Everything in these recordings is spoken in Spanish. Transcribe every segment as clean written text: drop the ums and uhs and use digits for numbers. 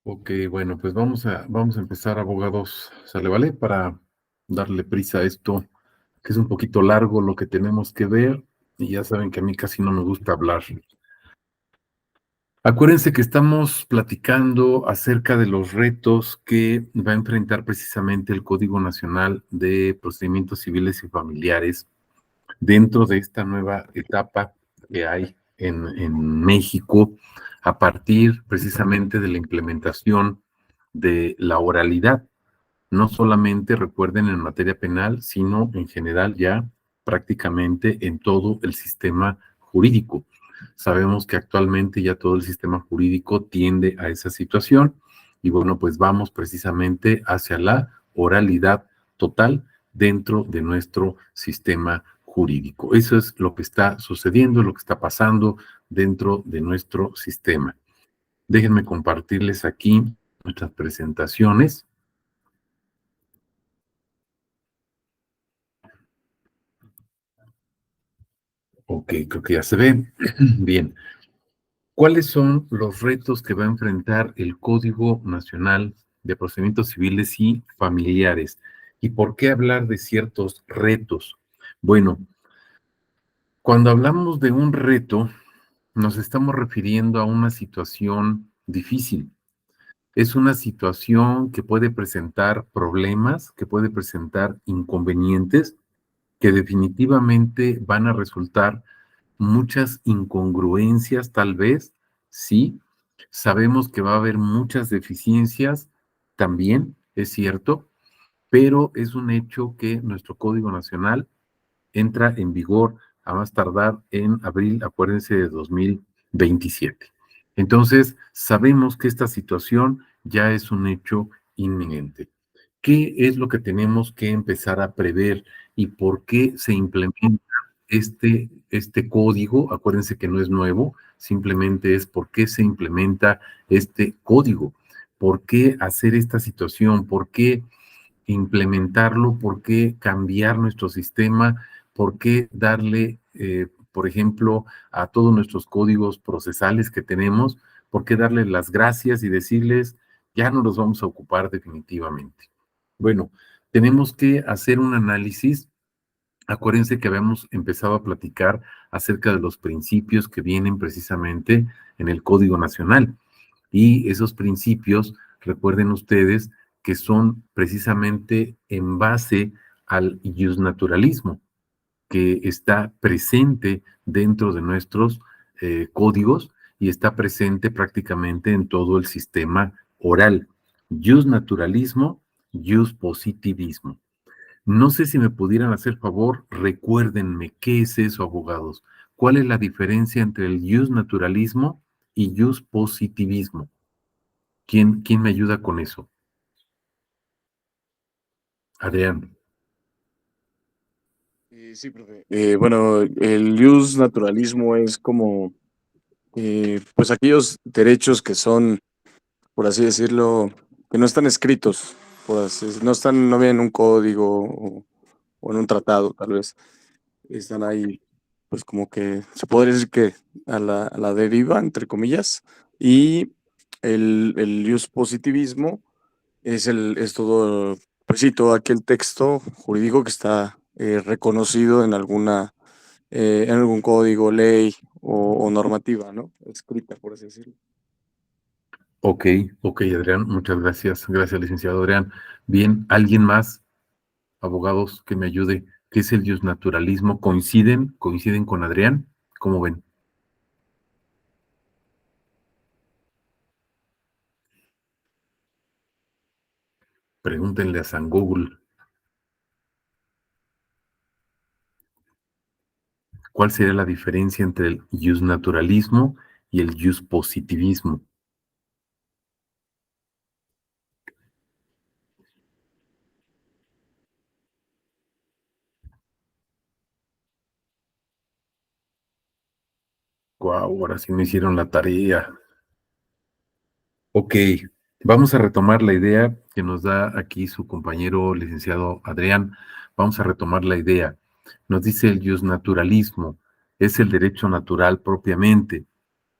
Ok, bueno, pues vamos a empezar, abogados, ¿sale, vale? Para darle prisa a esto, que es un poquito largo lo que tenemos que ver, y ya saben que a mí casi no me gusta hablar. Acuérdense que estamos platicando acerca de los retos que va a enfrentar precisamente el Código Nacional de Procedimientos Civiles y Familiares dentro de esta nueva etapa que hay en México a partir precisamente de la implementación de la oralidad, no solamente recuerden en materia penal, sino en general ya prácticamente en todo el sistema jurídico. Sabemos que actualmente ya todo el sistema jurídico tiende a esa situación y bueno, pues vamos precisamente hacia la oralidad total dentro de nuestro sistema jurídico. Eso es lo que está sucediendo, lo que está pasando dentro de nuestro sistema. Déjenme compartirles aquí nuestras presentaciones. Ok, creo que ya se ve. Bien. ¿Cuáles son los retos que va a enfrentar el Código Nacional de Procedimientos Civiles y Familiares? ¿Y por qué hablar de ciertos retos? Bueno, cuando hablamos de un reto, nos estamos refiriendo a una situación difícil. Es una situación que puede presentar problemas, que puede presentar inconvenientes, que definitivamente van a resultar muchas incongruencias, tal vez, sí. Sabemos que va a haber muchas deficiencias, también es cierto, pero es un hecho que nuestro Código Nacional entra en vigor a más tardar en abril, acuérdense, de 2027. Entonces, sabemos que esta situación ya es un hecho inminente. ¿Qué es lo que tenemos que empezar a prever y por qué se implementa este código? Acuérdense que no es nuevo, simplemente es por qué se implementa este código, por qué hacer esta situación, por qué implementarlo, por qué cambiar nuestro sistema, por qué darle, por ejemplo, a todos nuestros códigos procesales que tenemos, por qué darle las gracias y decirles, ya no los vamos a ocupar definitivamente. Bueno, tenemos que hacer un análisis. Acuérdense que habíamos empezado a platicar acerca de los principios que vienen precisamente en el Código Nacional. Y esos principios, recuerden ustedes, que son precisamente en base al naturalismo que está presente dentro de nuestros códigos y está presente prácticamente en todo el sistema oral. Naturalismo, positivismo. No sé si me pudieran hacer favor, recuérdenme, ¿qué es eso, abogados? ¿Cuál es la diferencia entre el naturalismo y positivismo? ¿Quién me ayuda con eso? Adrián. Sí, profe. Bueno, el jus naturalismo es como, pues aquellos derechos que son, por así decirlo, que no están escritos, no están, no vienen en un código o en un tratado, tal vez. Están ahí, pues como que se podría decir que a la deriva, entre comillas. Y el jus positivismo es todo, pues sí, todo aquel texto jurídico que está reconocido en algún código, ley o normativa, ¿no? Escrita, por así decirlo. Ok, ok, Adrián, muchas gracias. Gracias, licenciado Adrián. Bien, ¿alguien más, abogados, que me ayude? ¿Qué es el naturalismo? ¿Coinciden? ¿Coinciden con Adrián? ¿Cómo ven? Pregúntenle a San Google. ¿Cuál sería la diferencia entre el naturalismo y el positivismo? Guau, ahora sí me hicieron la tarea. Ok, vamos a retomar la idea que nos da aquí su compañero licenciado Adrián. Vamos a retomar la idea. Nos dice el naturalismo, es el derecho natural propiamente.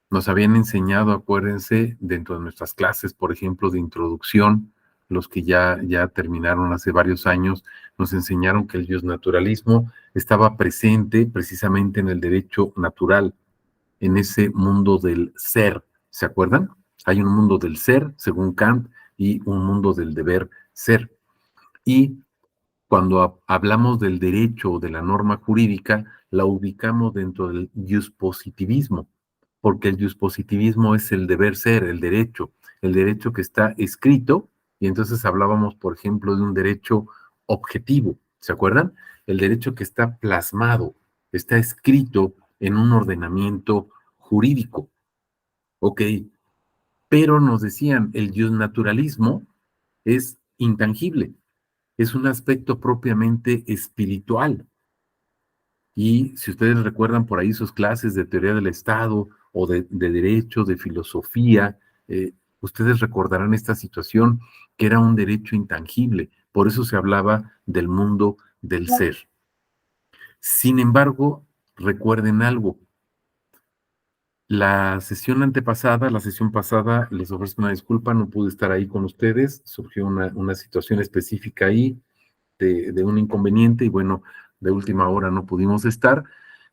Nos habían enseñado, acuérdense, dentro de nuestras clases, por ejemplo, de introducción, los que ya terminaron hace varios años, nos enseñaron que el justnaturalismo estaba presente precisamente en el derecho natural, en ese mundo del ser. ¿Se acuerdan? Hay un mundo del ser, según Kant, y un mundo del deber ser. Y cuando hablamos del derecho o de la norma jurídica, la ubicamos dentro del positivismo, porque el positivismo es el deber ser, el derecho que está escrito, y entonces hablábamos, por ejemplo, de un derecho objetivo, ¿se acuerdan? El derecho que está plasmado, está escrito en un ordenamiento jurídico, ¿ok? Pero nos decían, el naturalismo es intangible, es un aspecto propiamente espiritual. Y si ustedes recuerdan por ahí sus clases de teoría del Estado o de derecho, de filosofía, ustedes recordarán esta situación que era un derecho intangible. Por eso se hablaba del mundo del ser. Sin embargo, recuerden algo. La sesión pasada, les ofrezco una disculpa, no pude estar ahí con ustedes, surgió una situación específica ahí de un inconveniente y bueno, de última hora no pudimos estar,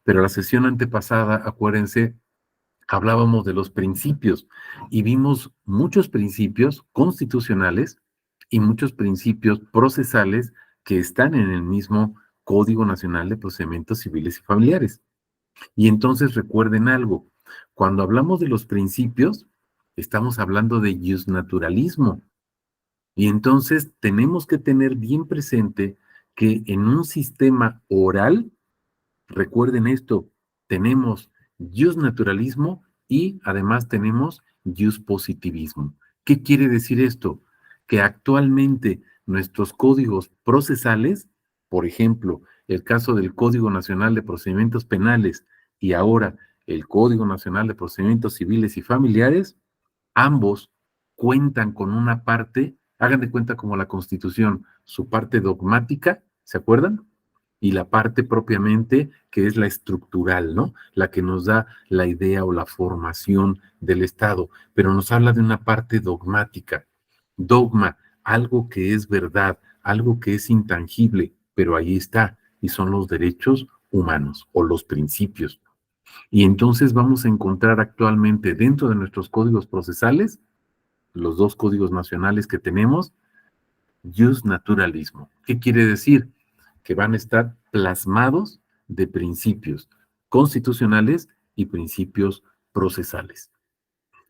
pero la sesión antepasada, acuérdense, hablábamos de los principios y vimos muchos principios constitucionales y muchos principios procesales que están en el mismo Código Nacional de Procedimientos Civiles y Familiares. Y entonces recuerden algo, cuando hablamos de los principios, estamos hablando de justnaturalismo. Y entonces tenemos que tener bien presente que en un sistema oral, recuerden esto, tenemos justnaturalismo y además tenemos positivismo. ¿Qué quiere decir esto? Que actualmente nuestros códigos procesales, por ejemplo, el caso del Código Nacional de Procedimientos Penales y ahora el Código Nacional de Procedimientos Civiles y Familiares, ambos cuentan con una parte, hagan de cuenta como la Constitución, su parte dogmática, ¿se acuerdan? Y la parte propiamente que es la estructural, ¿no? La que nos da la idea o la formación del Estado, pero nos habla de una parte dogmática. Dogma, algo que es verdad, algo que es intangible, pero ahí está, y son los derechos humanos o los principios. Y entonces vamos a encontrar actualmente dentro de nuestros códigos procesales, los dos códigos nacionales que tenemos, justnaturalismo. ¿Qué quiere decir? Que van a estar plasmados de principios constitucionales y principios procesales.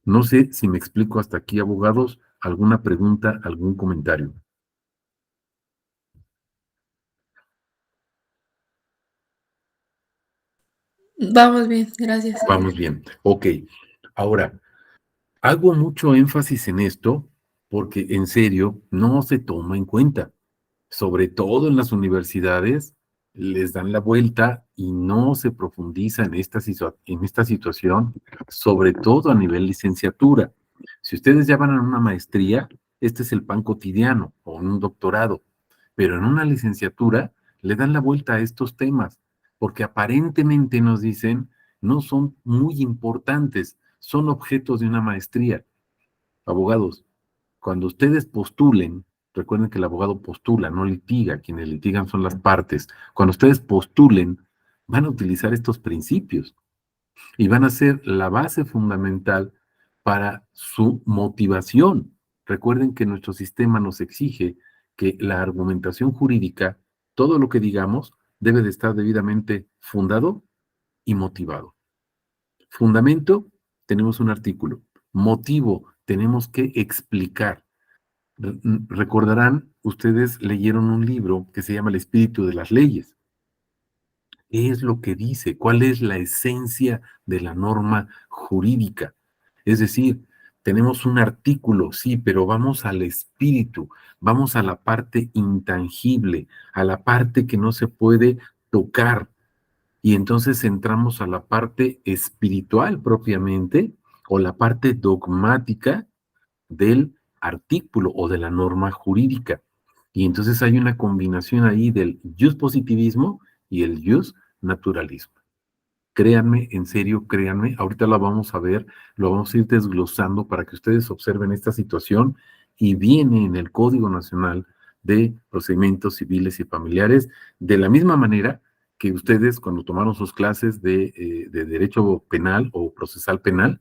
No sé si me explico hasta aquí, abogados. ¿Alguna pregunta, algún comentario? Vamos bien, gracias. Vamos bien. Ok. Ahora, hago mucho énfasis en esto porque en serio no se toma en cuenta. Sobre todo en las universidades, les dan la vuelta y no se profundiza en en esta situación, sobre todo a nivel licenciatura. Si ustedes ya van a una maestría, este es el pan cotidiano o en un doctorado, pero en una licenciatura le dan la vuelta a estos temas, porque aparentemente nos dicen no son muy importantes, son objetos de una maestría. Abogados, cuando ustedes postulen, recuerden que el abogado postula, no litiga, quienes litigan son las partes. Cuando ustedes postulen, van a utilizar estos principios y van a ser la base fundamental para su motivación. Recuerden que nuestro sistema nos exige que la argumentación jurídica, todo lo que digamos, debe de estar debidamente fundado y motivado. Fundamento, tenemos un artículo. Motivo, tenemos que explicar. Recordarán, ustedes leyeron un libro que se llama El espíritu de las leyes. ¿Qué es lo que dice? ¿Cuál es la esencia de la norma jurídica? Es decir, tenemos un artículo, sí, pero vamos al espíritu, vamos a la parte intangible, a la parte que no se puede tocar. Y entonces entramos a la parte espiritual propiamente o la parte dogmática del artículo o de la norma jurídica. Y entonces hay una combinación ahí del positivismo y el naturalismo. Créanme, en serio, créanme, ahorita la vamos a ver, lo vamos a ir desglosando para que ustedes observen esta situación y viene en el Código Nacional de Procedimientos Civiles y Familiares de la misma manera que ustedes cuando tomaron sus clases de Derecho Penal o Procesal Penal,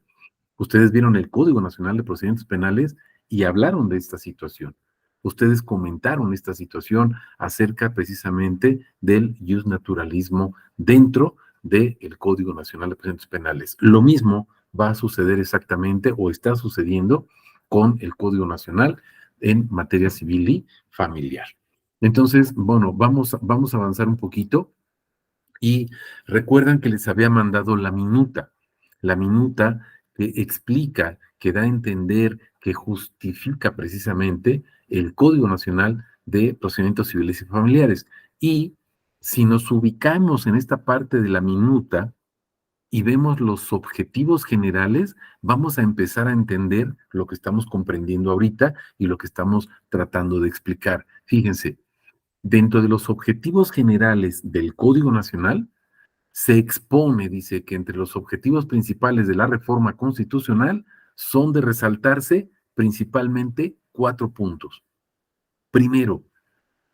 ustedes vieron el Código Nacional de Procedimientos Penales y hablaron de esta situación. Ustedes comentaron esta situación acerca precisamente del justnaturalismo dentro del Código Nacional de Procedimientos Penales. Lo mismo va a suceder exactamente o está sucediendo con el Código Nacional en materia civil y familiar. Entonces, bueno, vamos a avanzar un poquito y recuerdan que les había mandado la minuta que explica, que da a entender, que justifica precisamente el Código Nacional de Procedimientos Civiles y Familiares. Y si nos ubicamos en esta parte de la minuta y vemos los objetivos generales, vamos a empezar a entender lo que estamos comprendiendo ahorita y lo que estamos tratando de explicar. Fíjense, dentro de los objetivos generales del Código Nacional, se expone, dice, que entre los objetivos principales de la reforma constitucional son de resaltarse principalmente 4 puntos. Primero,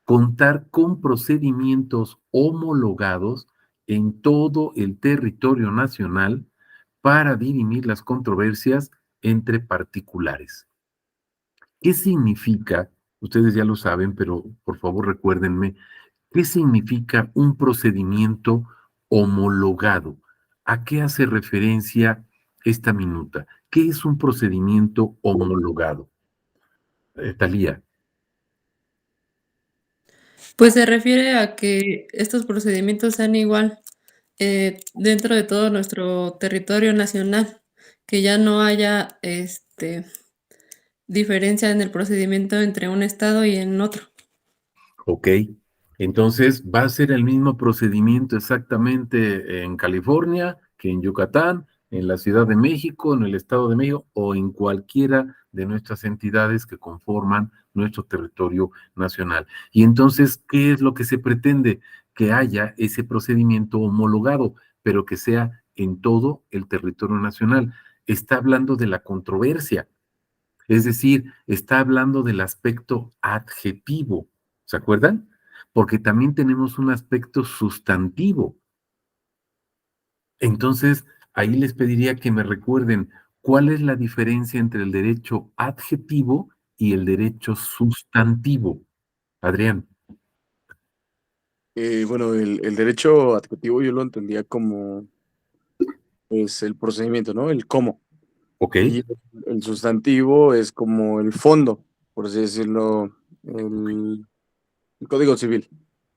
contar con procedimientos homologados en todo el territorio nacional para dirimir las controversias entre particulares. ¿Qué significa? Ustedes ya lo saben, pero por favor recuérdenme, ¿qué significa un procedimiento homologado? ¿A qué hace referencia esta minuta? ¿Qué es un procedimiento homologado? Thalía. Pues se refiere a que estos procedimientos sean igual dentro de todo nuestro territorio nacional, que ya no haya diferencia en el procedimiento entre un estado y en otro. Ok, entonces va a ser el mismo procedimiento exactamente en California que en Yucatán, en la Ciudad de México, en el Estado de México o en cualquiera de nuestras entidades que conforman nuestro territorio nacional. Y entonces, ¿qué es lo que se pretende? Que haya ese procedimiento homologado, pero que sea en todo el territorio nacional. Está hablando de la controversia. Es decir, está hablando del aspecto adjetivo, ¿se acuerdan? Porque también tenemos un aspecto sustantivo. Entonces, ahí les pediría que me recuerden cuál es la diferencia entre el derecho adjetivo y el derecho sustantivo. Adrián, Bueno, el derecho adjetivo yo lo entendía como pues, el procedimiento, ¿no? El cómo. ¿ok? Y el sustantivo es como el fondo, por así decirlo, el, el Código Civil,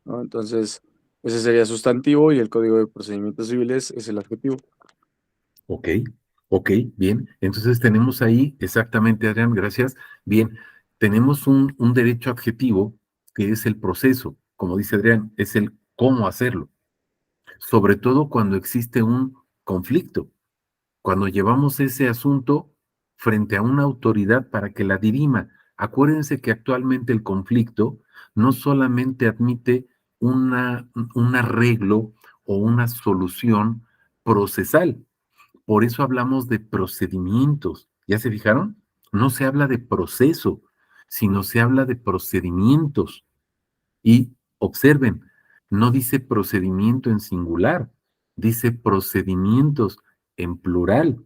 ¿no? Entonces, ese sería sustantivo y el Código de Procedimientos Civiles es el adjetivo. Ok, ok, bien. Entonces tenemos ahí, exactamente, Adrián, gracias. Bien, tenemos un derecho adjetivo que es el proceso, como dice Adrián, es el cómo hacerlo, sobre todo cuando existe un conflicto, cuando llevamos ese asunto frente a una autoridad para que la dirima. Acuérdense que actualmente el conflicto no solamente admite un arreglo o una solución procesal, por eso hablamos de procedimientos. ¿Ya se fijaron? No se habla de proceso, sino se habla de procedimientos. Y observen, no dice procedimiento en singular, dice procedimientos en plural.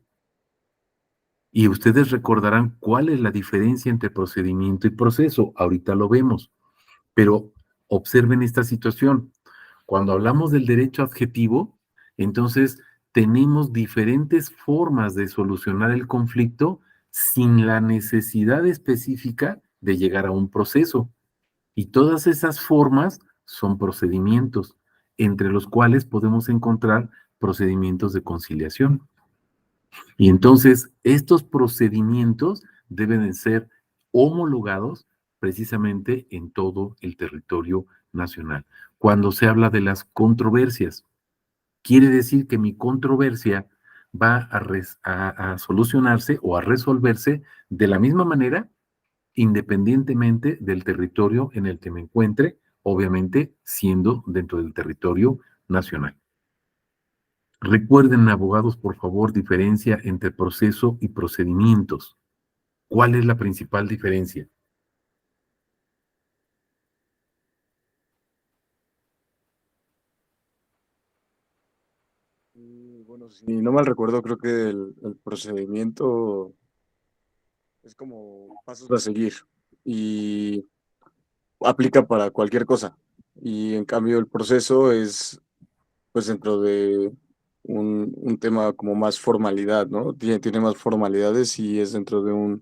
Y ustedes recordarán cuál es la diferencia entre procedimiento y proceso. Ahorita lo vemos. Pero observen esta situación. Cuando hablamos del derecho adjetivo, entonces tenemos diferentes formas de solucionar el conflicto sin la necesidad específica de llegar a un proceso. Y todas esas formas son procedimientos, entre los cuales podemos encontrar procedimientos de conciliación. Y entonces estos procedimientos deben de ser homologados precisamente en todo el territorio nacional. Cuando se habla de las controversias, quiere decir que mi controversia va a solucionarse o a resolverse de la misma manera, independientemente del territorio en el que me encuentre, obviamente siendo dentro del territorio nacional. Recuerden, abogados, por favor, diferencia entre proceso y procedimientos. ¿Cuál es la principal diferencia? Y bueno, si no mal recuerdo, creo que el procedimiento es como pasos a seguir y aplica para cualquier cosa. Y en cambio el proceso es pues dentro de un tema como más formalidad, ¿no? Tiene más formalidades y es dentro de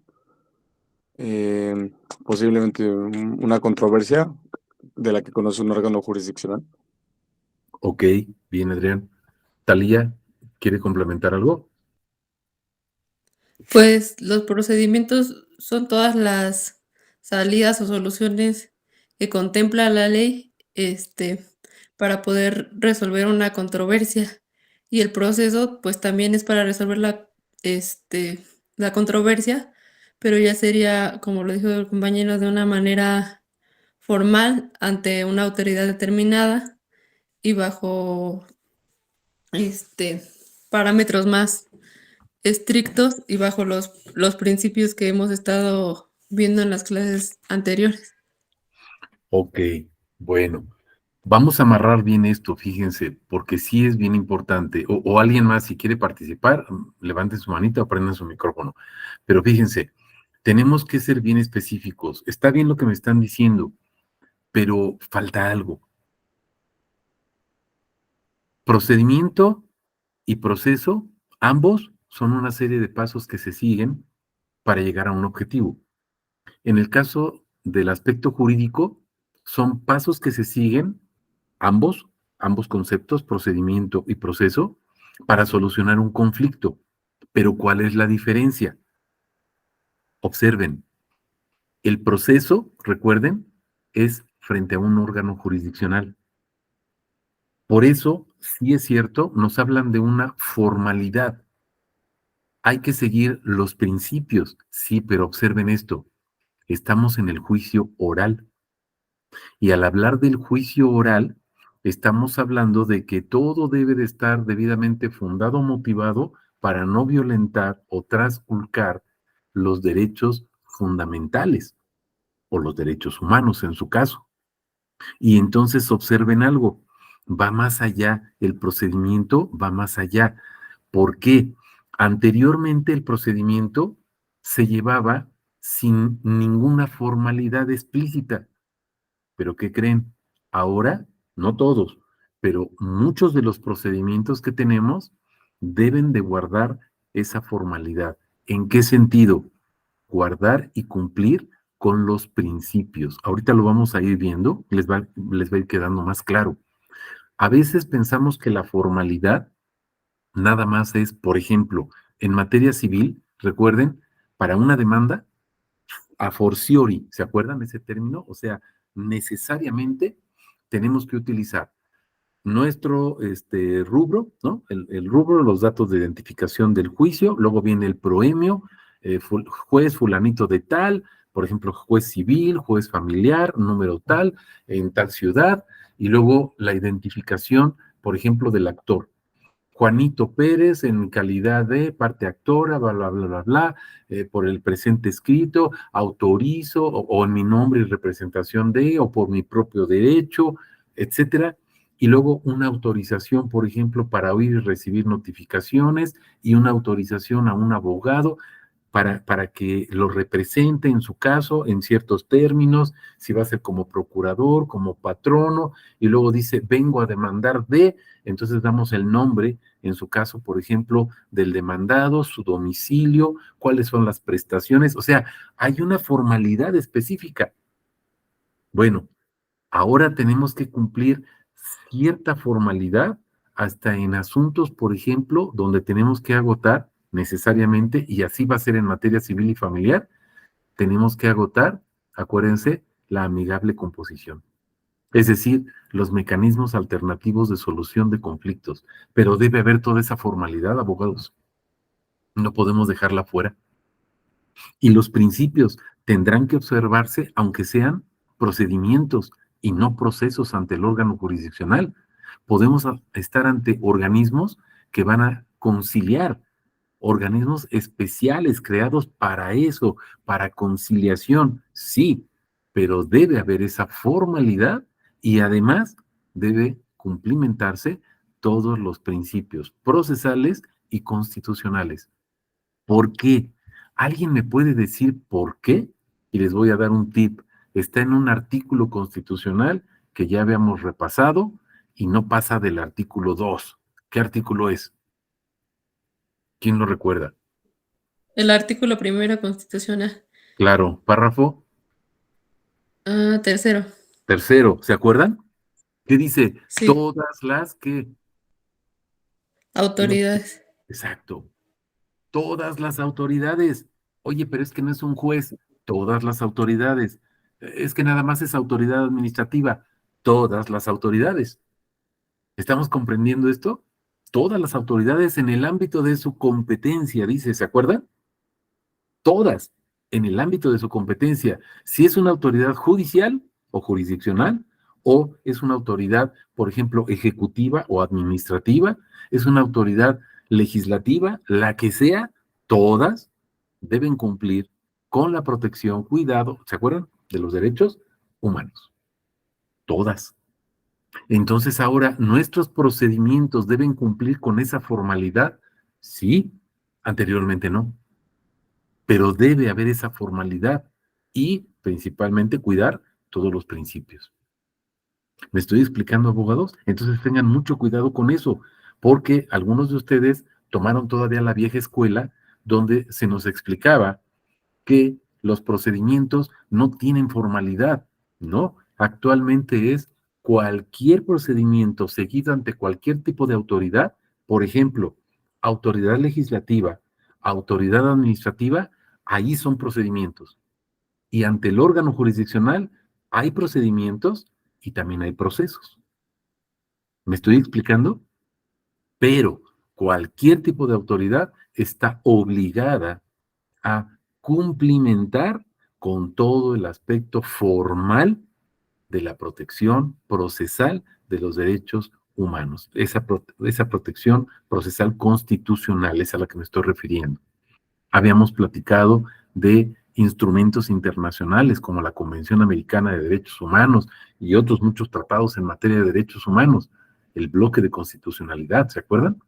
eh, posiblemente una controversia de la que conoce un órgano jurisdiccional. Ok, bien, Adrián. Talía, ¿quiere complementar algo? Pues los procedimientos son todas las salidas o soluciones que contempla la ley, para poder resolver una controversia. Y el proceso, pues también es para resolver la controversia, pero ya sería, como lo dijo el compañero, de una manera formal ante una autoridad determinada y bajo este parámetros más estrictos y bajo los principios que hemos estado viendo en las clases anteriores. Ok, bueno. Vamos a amarrar bien esto, fíjense, porque sí es bien importante. O alguien más, si quiere participar, levante su manita o prenda su micrófono. Pero fíjense, tenemos que ser bien específicos. Está bien lo que me están diciendo, pero falta algo. Procedimiento y proceso, ambos son una serie de pasos que se siguen para llegar a un objetivo. En el caso del aspecto jurídico, son pasos que se siguen, ambos, ambos conceptos, procedimiento y proceso, para solucionar un conflicto. Pero ¿cuál es la diferencia? Observen, el proceso, recuerden, es frente a un órgano jurisdiccional. Por eso, sí es cierto, nos hablan de una formalidad. Hay que seguir los principios, sí, pero observen esto, estamos en el juicio oral. Y al hablar del juicio oral, estamos hablando de que todo debe de estar debidamente fundado o motivado para no violentar o trasculcar los derechos fundamentales o los derechos humanos en su caso. Y entonces observen algo, va más allá, el procedimiento va más allá. ¿Por qué? Anteriormente el procedimiento se llevaba sin ninguna formalidad explícita. Pero ¿qué creen? Ahora, no todos, pero muchos de los procedimientos que tenemos deben de guardar esa formalidad. ¿En qué sentido? Guardar y cumplir con los principios. Ahorita lo vamos a ir viendo, les va a ir quedando más claro. A veces pensamos que la formalidad nada más es, por ejemplo, en materia civil, recuerden, para una demanda, a fortiori, ¿se acuerdan de ese término? O sea, necesariamente tenemos que utilizar nuestro rubro, ¿no? El rubro, los datos de identificación del juicio, luego viene el proemio, juez fulanito de tal, por ejemplo, juez civil, juez familiar, número tal, en tal ciudad, y luego la identificación, por ejemplo, del actor. Juanito Pérez en calidad de parte actora, bla, bla, bla, bla, bla, por el presente escrito, autorizo, o en mi nombre y representación de, o por mi propio derecho, etcétera. Y luego una autorización, por ejemplo, para oír y recibir notificaciones y una autorización a un abogado para que lo represente en su caso en ciertos términos, si va a ser como procurador, como patrono, y luego dice, vengo a demandar de, entonces damos el nombre, en su caso, por ejemplo, del demandado, su domicilio, cuáles son las prestaciones, o sea, hay una formalidad específica. Bueno, ahora tenemos que cumplir cierta formalidad hasta en asuntos, por ejemplo, donde tenemos que agotar necesariamente, y así va a ser en materia civil y familiar, tenemos que agotar, acuérdense, la amigable composición. Es decir, los mecanismos alternativos de solución de conflictos. Pero debe haber toda esa formalidad, abogados. No podemos dejarla fuera. Y los principios tendrán que observarse, aunque sean procedimientos y no procesos ante el órgano jurisdiccional. Podemos estar ante organismos que van a conciliar, organismos especiales creados para eso, para conciliación, sí, pero debe haber esa formalidad y además debe cumplimentarse todos los principios procesales y constitucionales. ¿Por qué? ¿Alguien me puede decir por qué? Y les voy a dar un tip. Está en un artículo constitucional que ya habíamos repasado y no pasa del artículo 2. ¿Qué artículo es? ¿Quién lo recuerda? El artículo primero constitucional. Claro, párrafo Tercero. tercero, ¿se acuerdan? ¿Qué dice? Sí. Todas las que... ¿Quién lo- Autoridades. Exacto. Todas las autoridades. Oye, pero es que no es un juez. Todas las autoridades. Es que nada más es autoridad administrativa. Todas las autoridades. ¿Estamos comprendiendo esto? Todas las autoridades en el ámbito de su competencia, dice, ¿se acuerdan? Todas en el ámbito de su competencia. Si es una autoridad judicial o jurisdiccional, o es una autoridad, por ejemplo, ejecutiva o administrativa, es una autoridad legislativa, la que sea, todas deben cumplir con la protección, cuidado, ¿se acuerdan? De los derechos humanos. Todas. Entonces ahora, ¿nuestros procedimientos deben cumplir con esa formalidad? Sí, anteriormente no, pero debe haber esa formalidad y principalmente cuidar todos los principios. ¿Me estoy explicando, abogados? Entonces tengan mucho cuidado con eso, porque algunos de ustedes tomaron todavía la vieja escuela donde se nos explicaba que los procedimientos no tienen formalidad, ¿no? Actualmente es cualquier procedimiento seguido ante cualquier tipo de autoridad, por ejemplo, autoridad legislativa, autoridad administrativa, ahí son procedimientos. Y ante el órgano jurisdiccional hay procedimientos y también hay procesos. ¿Me estoy explicando? Pero cualquier tipo de autoridad está obligada a cumplimentar con todo el aspecto formal de la protección procesal de los derechos humanos. Esa protección procesal constitucional es a la que me estoy refiriendo. Habíamos platicado de instrumentos internacionales como la Convención Americana de Derechos Humanos y otros muchos tratados en materia de derechos humanos, el bloque de constitucionalidad, ¿se acuerdan?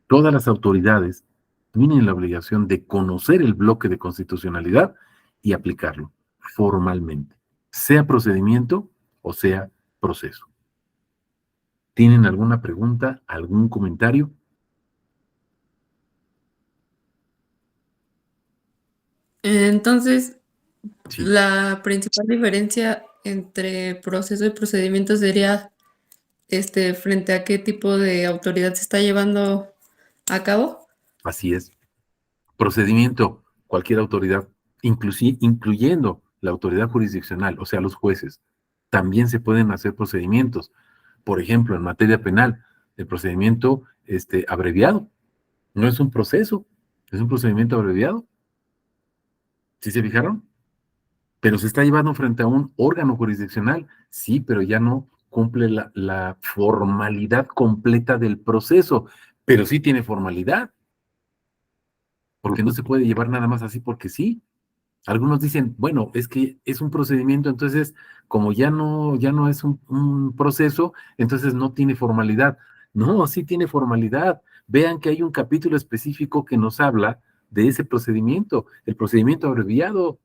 Todas las autoridades tienen la obligación de conocer el bloque de constitucionalidad y aplicarlo formalmente, sea procedimiento o sea proceso. ¿Tienen alguna pregunta, algún comentario? Entonces, Sí, la principal diferencia entre proceso y procedimiento sería frente a qué tipo de autoridad se está llevando a cabo. así es. Procedimiento, cualquier autoridad, incluyendo la autoridad jurisdiccional, o sea, los jueces, también se pueden hacer procedimientos. Por ejemplo, en materia penal, el procedimiento abreviado no es un proceso, es un procedimiento abreviado. ¿Sí se fijaron? Pero se está llevando frente a un órgano jurisdiccional, sí, pero ya no cumple la formalidad completa del proceso, pero sí tiene formalidad, porque no se puede llevar nada más así porque sí. Algunos dicen, bueno, es que es un procedimiento, entonces, como ya no es un proceso, entonces no tiene formalidad. No, sí tiene formalidad. Vean que hay un capítulo específico que nos habla de ese procedimiento, el procedimiento abreviado.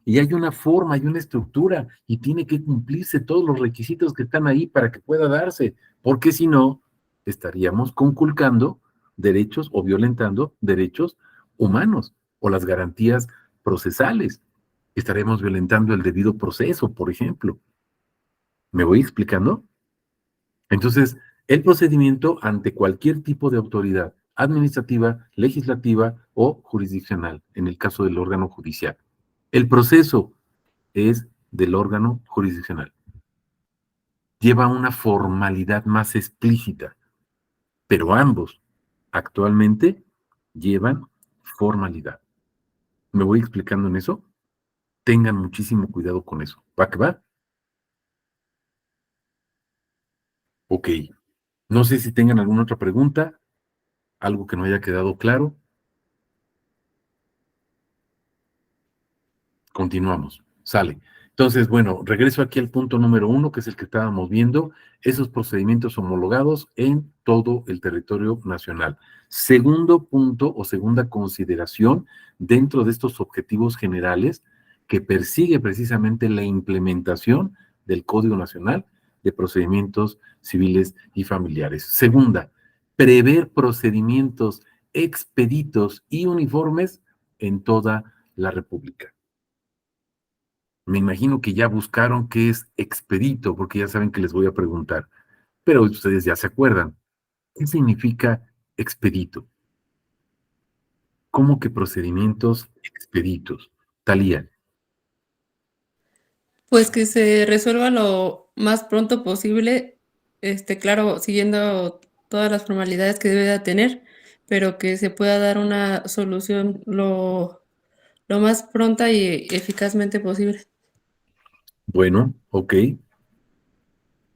Y hay una forma, hay una estructura, y tiene que cumplirse todos los requisitos que están ahí para que pueda darse, porque si no, estaríamos conculcando derechos o violentando derechos humanos o las garantías procesales. Estaremos violentando el debido proceso, por ejemplo. ¿Me voy explicando? Entonces, el procedimiento ante cualquier tipo de autoridad administrativa, legislativa o jurisdiccional, en el caso del órgano judicial. El proceso es del órgano jurisdiccional. Lleva una formalidad más explícita, pero ambos actualmente llevan formalidad. ¿Me voy explicando en eso? Tengan muchísimo cuidado con eso. ¿Va que va? Ok. No sé si tengan alguna otra pregunta. ¿Algo que no haya quedado claro? Continuamos. Sale. Entonces, bueno, regreso aquí al punto número 1, que es el que estábamos viendo, esos procedimientos homologados en todo el territorio nacional. Segundo punto o segunda consideración dentro de estos objetivos generales que persigue precisamente la implementación del Código Nacional de Procedimientos Civiles y Familiares. Segunda, prever procedimientos expeditos y uniformes en toda la República. Me imagino que ya buscaron qué es expedito, porque ya saben que les voy a preguntar, pero ustedes ya se acuerdan. ¿Qué significa expedito? ¿Cómo que procedimientos expeditos? Talía, Pues que se resuelva lo más pronto posible, claro, siguiendo todas las formalidades que debe de tener, pero que se pueda dar una solución lo más pronta y eficazmente posible. bueno, ok.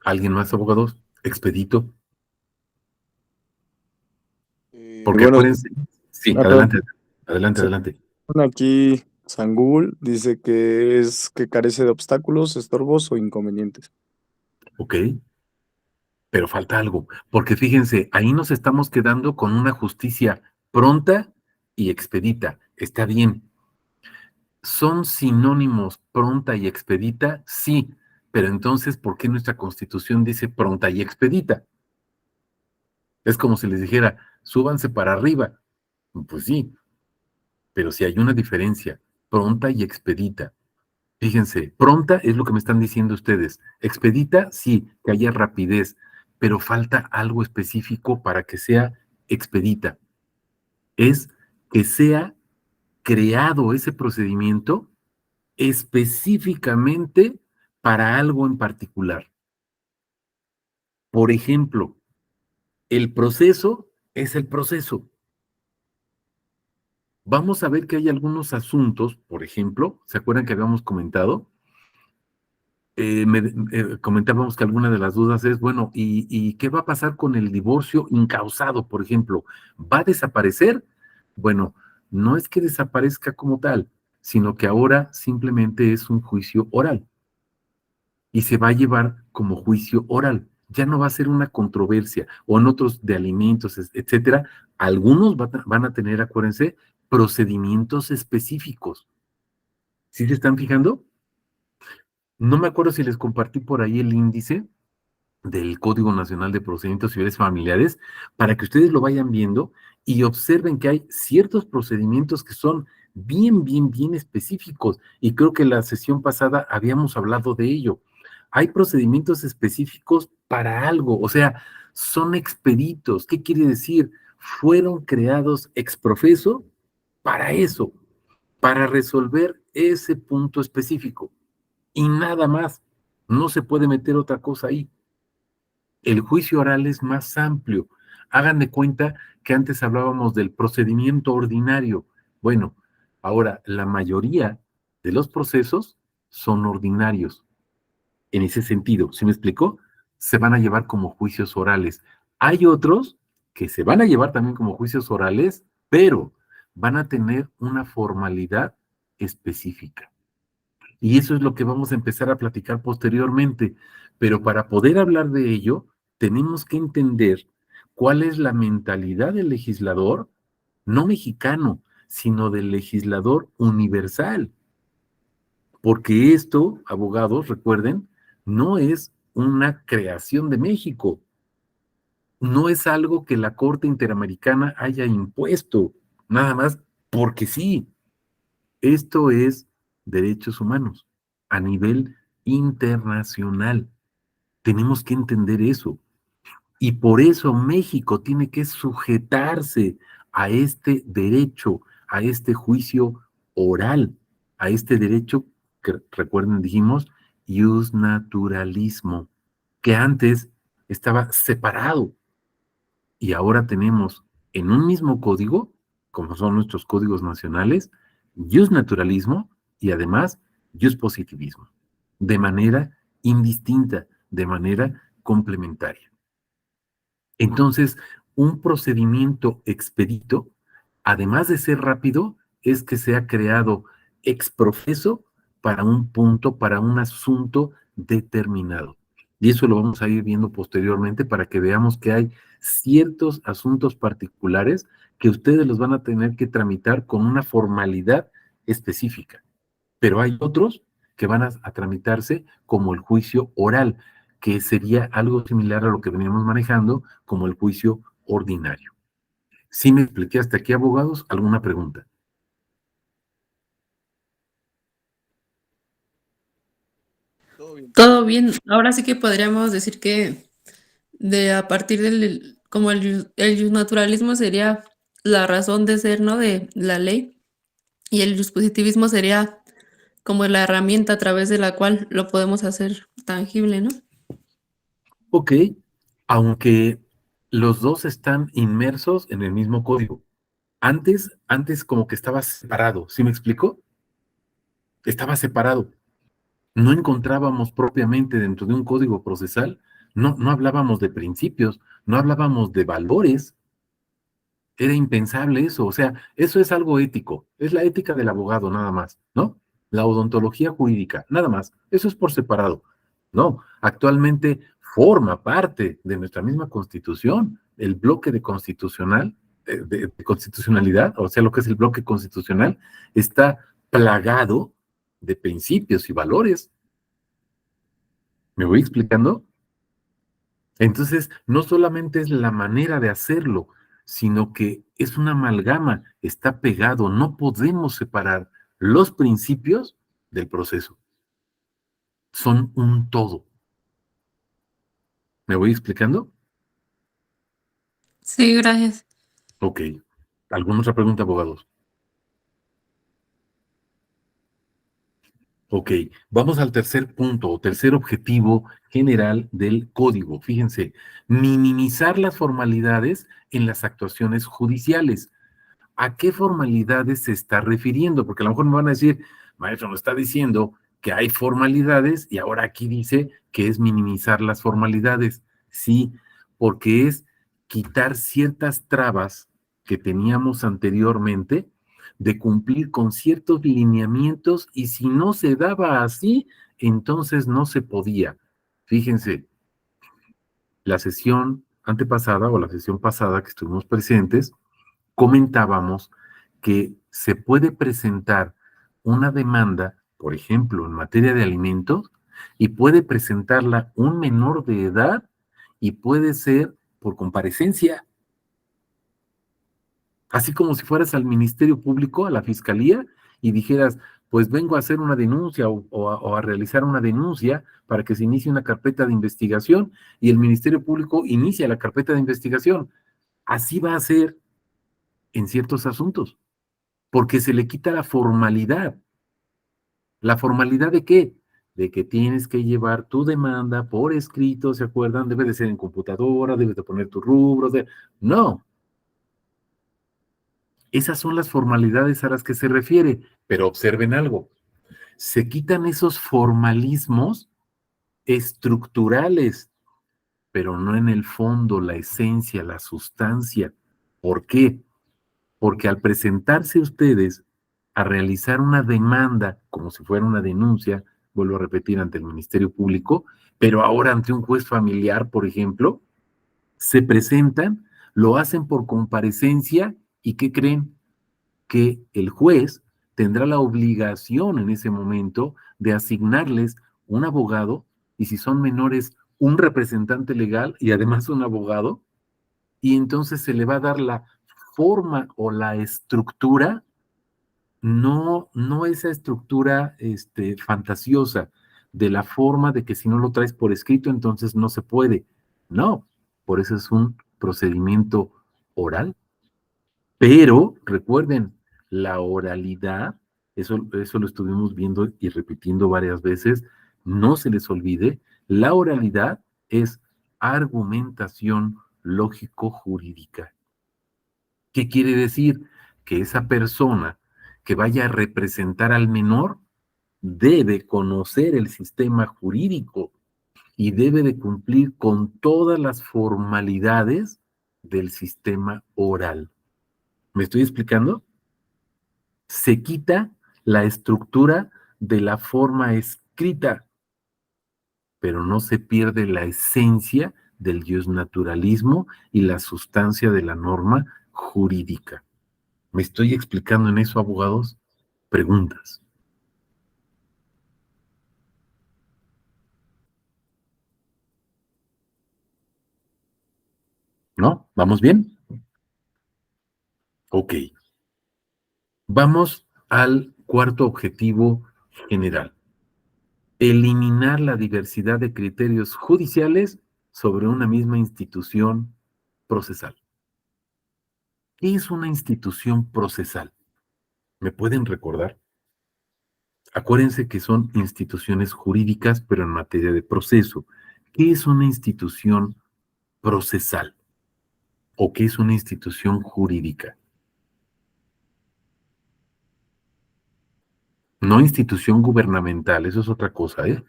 ¿Alguien más, abogados? Expedito. Porque Bueno, acuérdense, sí, perdón. adelante, adelante, Sí, adelante. aquí San Google dice que es que carece de obstáculos, estorbos o inconvenientes. Ok, pero falta algo, porque fíjense, ahí nos estamos quedando con una justicia pronta y expedita. Está bien. ¿Son sinónimos pronta y expedita? Sí, pero entonces, ¿por qué nuestra Constitución dice pronta y expedita? Es como si les dijera, súbanse para arriba. Pues sí, pero si hay una diferencia, pronta y expedita. Fíjense, pronta es lo que me están diciendo ustedes. Expedita, sí, que haya rapidez, pero falta algo específico para que sea expedita. Es que sea creado ese procedimiento específicamente para algo en particular. Por ejemplo, el proceso es el proceso. Vamos a ver que hay algunos asuntos, por ejemplo, ¿se acuerdan que habíamos comentado? Comentábamos que alguna de las dudas es, bueno, ¿y qué va a pasar con el divorcio incausado, por ejemplo? ¿Va a desaparecer? Bueno, no es que desaparezca como tal, sino que ahora simplemente es un juicio oral y se va a llevar como juicio oral. Ya no va a ser una controversia o en otros de alimentos, etcétera. Algunos van a tener, acuérdense, procedimientos específicos. ¿Sí se están fijando? No me acuerdo si les compartí por ahí el índice del Código Nacional de Procedimientos Civiles Familiares para que ustedes lo vayan viendo y observen que hay ciertos procedimientos que son bien específicos. Y creo que la sesión pasada habíamos hablado de ello. Hay procedimientos específicos para algo, o sea, son expeditos. ¿Qué quiere decir? Fueron creados ex profeso para eso, para resolver ese punto específico. Y nada más. No se puede meter otra cosa ahí. El juicio oral es más amplio. Hagan de cuenta que antes hablábamos del procedimiento ordinario. Bueno, ahora la mayoría de los procesos son ordinarios. En ese sentido, ¿sí me explicó? Se van a llevar como juicios orales. Hay otros que se van a llevar también como juicios orales, pero van a tener una formalidad específica. Y eso es lo que vamos a empezar a platicar posteriormente. Pero para poder hablar de ello, tenemos que entender cuál es la mentalidad del legislador, no mexicano, sino del legislador universal. Porque esto, abogados, recuerden, no es una creación de México, no es algo que la Corte Interamericana haya impuesto, nada más porque sí. Esto es derechos humanos a nivel internacional. Tenemos que entender eso. Y por eso México tiene que sujetarse a este derecho, a este juicio oral, a este derecho que, recuerden, dijimos, naturalismo, que antes estaba separado y ahora tenemos en un mismo código, como son nuestros códigos nacionales, naturalismo y además positivismo, de manera indistinta, de manera complementaria. Entonces, un procedimiento expedito, además de ser rápido, es que se ha creado ex profeso para un punto, para un asunto determinado. Y eso lo vamos a ir viendo posteriormente para que veamos que hay ciertos asuntos particulares que ustedes los van a tener que tramitar con una formalidad específica. Pero hay otros que van a tramitarse como el juicio oral, que sería algo similar a lo que veníamos manejando como el juicio ordinario. ¿Sí me expliqué hasta aquí, abogados? ¿Alguna pregunta? Todo bien. Todo bien. Ahora sí que podríamos decir que a partir del, como el justnaturalismo sería la razón de ser, ¿no? De la ley, y el positivismo sería como la herramienta a través de la cual lo podemos hacer tangible, ¿no? Ok, aunque los dos están inmersos en el mismo código. Antes como que estaba separado, ¿sí me explico? Estaba separado. No encontrábamos propiamente dentro de un código procesal, no hablábamos de principios, no hablábamos de valores. Era impensable eso, o sea, eso es algo ético, es la ética del abogado nada más, ¿no? La odontología jurídica, nada más, eso es por separado. No, actualmente forma parte de nuestra misma constitución, el bloque de constitucional, de constitucionalidad, o sea, lo que es el bloque constitucional, está plagado de principios y valores. ¿Me voy explicando? Entonces, no solamente es la manera de hacerlo, sino que es una amalgama, está pegado, no podemos separar los principios del proceso, son un todo. ¿Me voy explicando? Sí, gracias. Ok. ¿Alguna otra pregunta, abogados? Ok, vamos al tercer punto, o tercer objetivo general del código. Fíjense, minimizar las formalidades en las actuaciones judiciales. ¿A qué formalidades se está refiriendo? Porque a lo mejor me van a decir, maestro, nos está diciendo que hay formalidades y ahora aquí dice que es minimizar las formalidades. Sí, porque es quitar ciertas trabas que teníamos anteriormente de cumplir con ciertos lineamientos y si no se daba así, entonces no se podía. Fíjense, la sesión antepasada o la sesión pasada que estuvimos presentes, comentábamos que se puede presentar una demanda, por ejemplo, en materia de alimentos, y puede presentarla un menor de edad y puede ser por comparecencia, así como si fueras al Ministerio Público, a la Fiscalía, y dijeras, pues vengo a hacer una denuncia o a realizar una denuncia para que se inicie una carpeta de investigación y el Ministerio Público inicia la carpeta de investigación. Así va a ser en ciertos asuntos, porque se le quita la formalidad. ¿La formalidad de qué? De que tienes que llevar tu demanda por escrito, ¿se acuerdan? Debe de ser en computadora, debes de poner tus rubros. No, esas son las formalidades a las que se refiere, pero observen algo. Se quitan esos formalismos estructurales, pero no en el fondo, la esencia, la sustancia. ¿Por qué? Porque al presentarse ustedes a realizar una demanda, como si fuera una denuncia, vuelvo a repetir, ante el Ministerio Público, pero ahora ante un juez familiar, por ejemplo, se presentan, lo hacen por comparecencia y ¿qué creen? Que el juez tendrá la obligación en ese momento de asignarles un abogado y si son menores, un representante legal y además un abogado, y entonces se le va a dar la forma o la estructura, no esa estructura fantasiosa de la forma de que si no lo traes por escrito, entonces no se puede. No, por eso es un procedimiento oral. Pero recuerden, la oralidad, eso lo estuvimos viendo y repitiendo varias veces, no se les olvide, la oralidad es argumentación lógico-jurídica. ¿Qué quiere decir? Que esa persona que vaya a representar al menor debe conocer el sistema jurídico y debe de cumplir con todas las formalidades del sistema oral. ¿Me estoy explicando? Se quita la estructura de la forma escrita, pero no se pierde la esencia del naturalismo y la sustancia de la norma jurídica. ¿Me estoy explicando en eso, abogados? Preguntas. ¿No? ¿Vamos bien? Ok. Vamos al cuarto objetivo general. Eliminar la diversidad de criterios judiciales sobre una misma institución procesal. ¿Qué es una institución procesal? ¿Me pueden recordar? Acuérdense que son instituciones jurídicas, pero en materia de proceso. ¿Qué es una institución procesal? ¿O qué es una institución jurídica? No institución gubernamental, eso es otra cosa, ¿eh?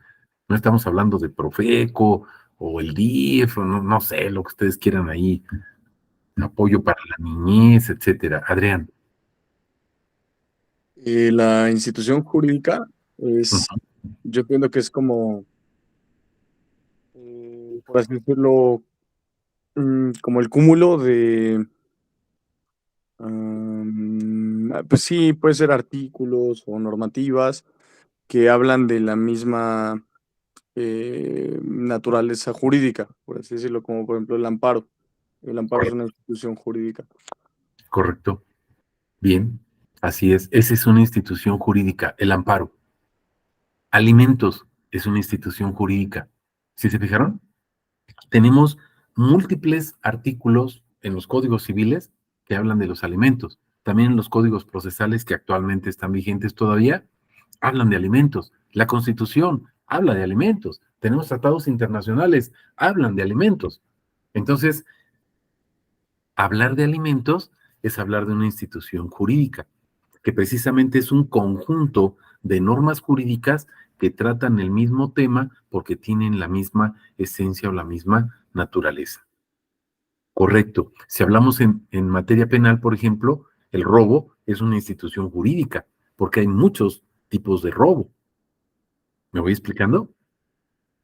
No estamos hablando de Profeco o el DIF, o no sé, lo que ustedes quieran ahí, apoyo para la niñez, etcétera. Adrián. La institución jurídica es, Ujú. yo entiendo que es como, por así decirlo, como el cúmulo de, pues sí, puede ser artículos o normativas que hablan de la misma naturaleza jurídica, por así decirlo, como por ejemplo el amparo. El amparo es una Correcto, institución jurídica. correcto. Bien, así es. Esa es una institución jurídica, el amparo. Alimentos es una institución jurídica. ¿Sí se fijaron? Tenemos múltiples artículos en los códigos civiles que hablan de los alimentos. También en los códigos procesales que actualmente están vigentes todavía, hablan de alimentos. La Constitución habla de alimentos. Tenemos tratados internacionales, hablan de alimentos. Entonces, hablar de alimentos es hablar de una institución jurídica, que precisamente es un conjunto de normas jurídicas que tratan el mismo tema porque tienen la misma esencia o la misma naturaleza. Correcto. Si hablamos en materia penal, por ejemplo, el robo es una institución jurídica, porque hay muchos tipos de robo. ¿Me voy explicando?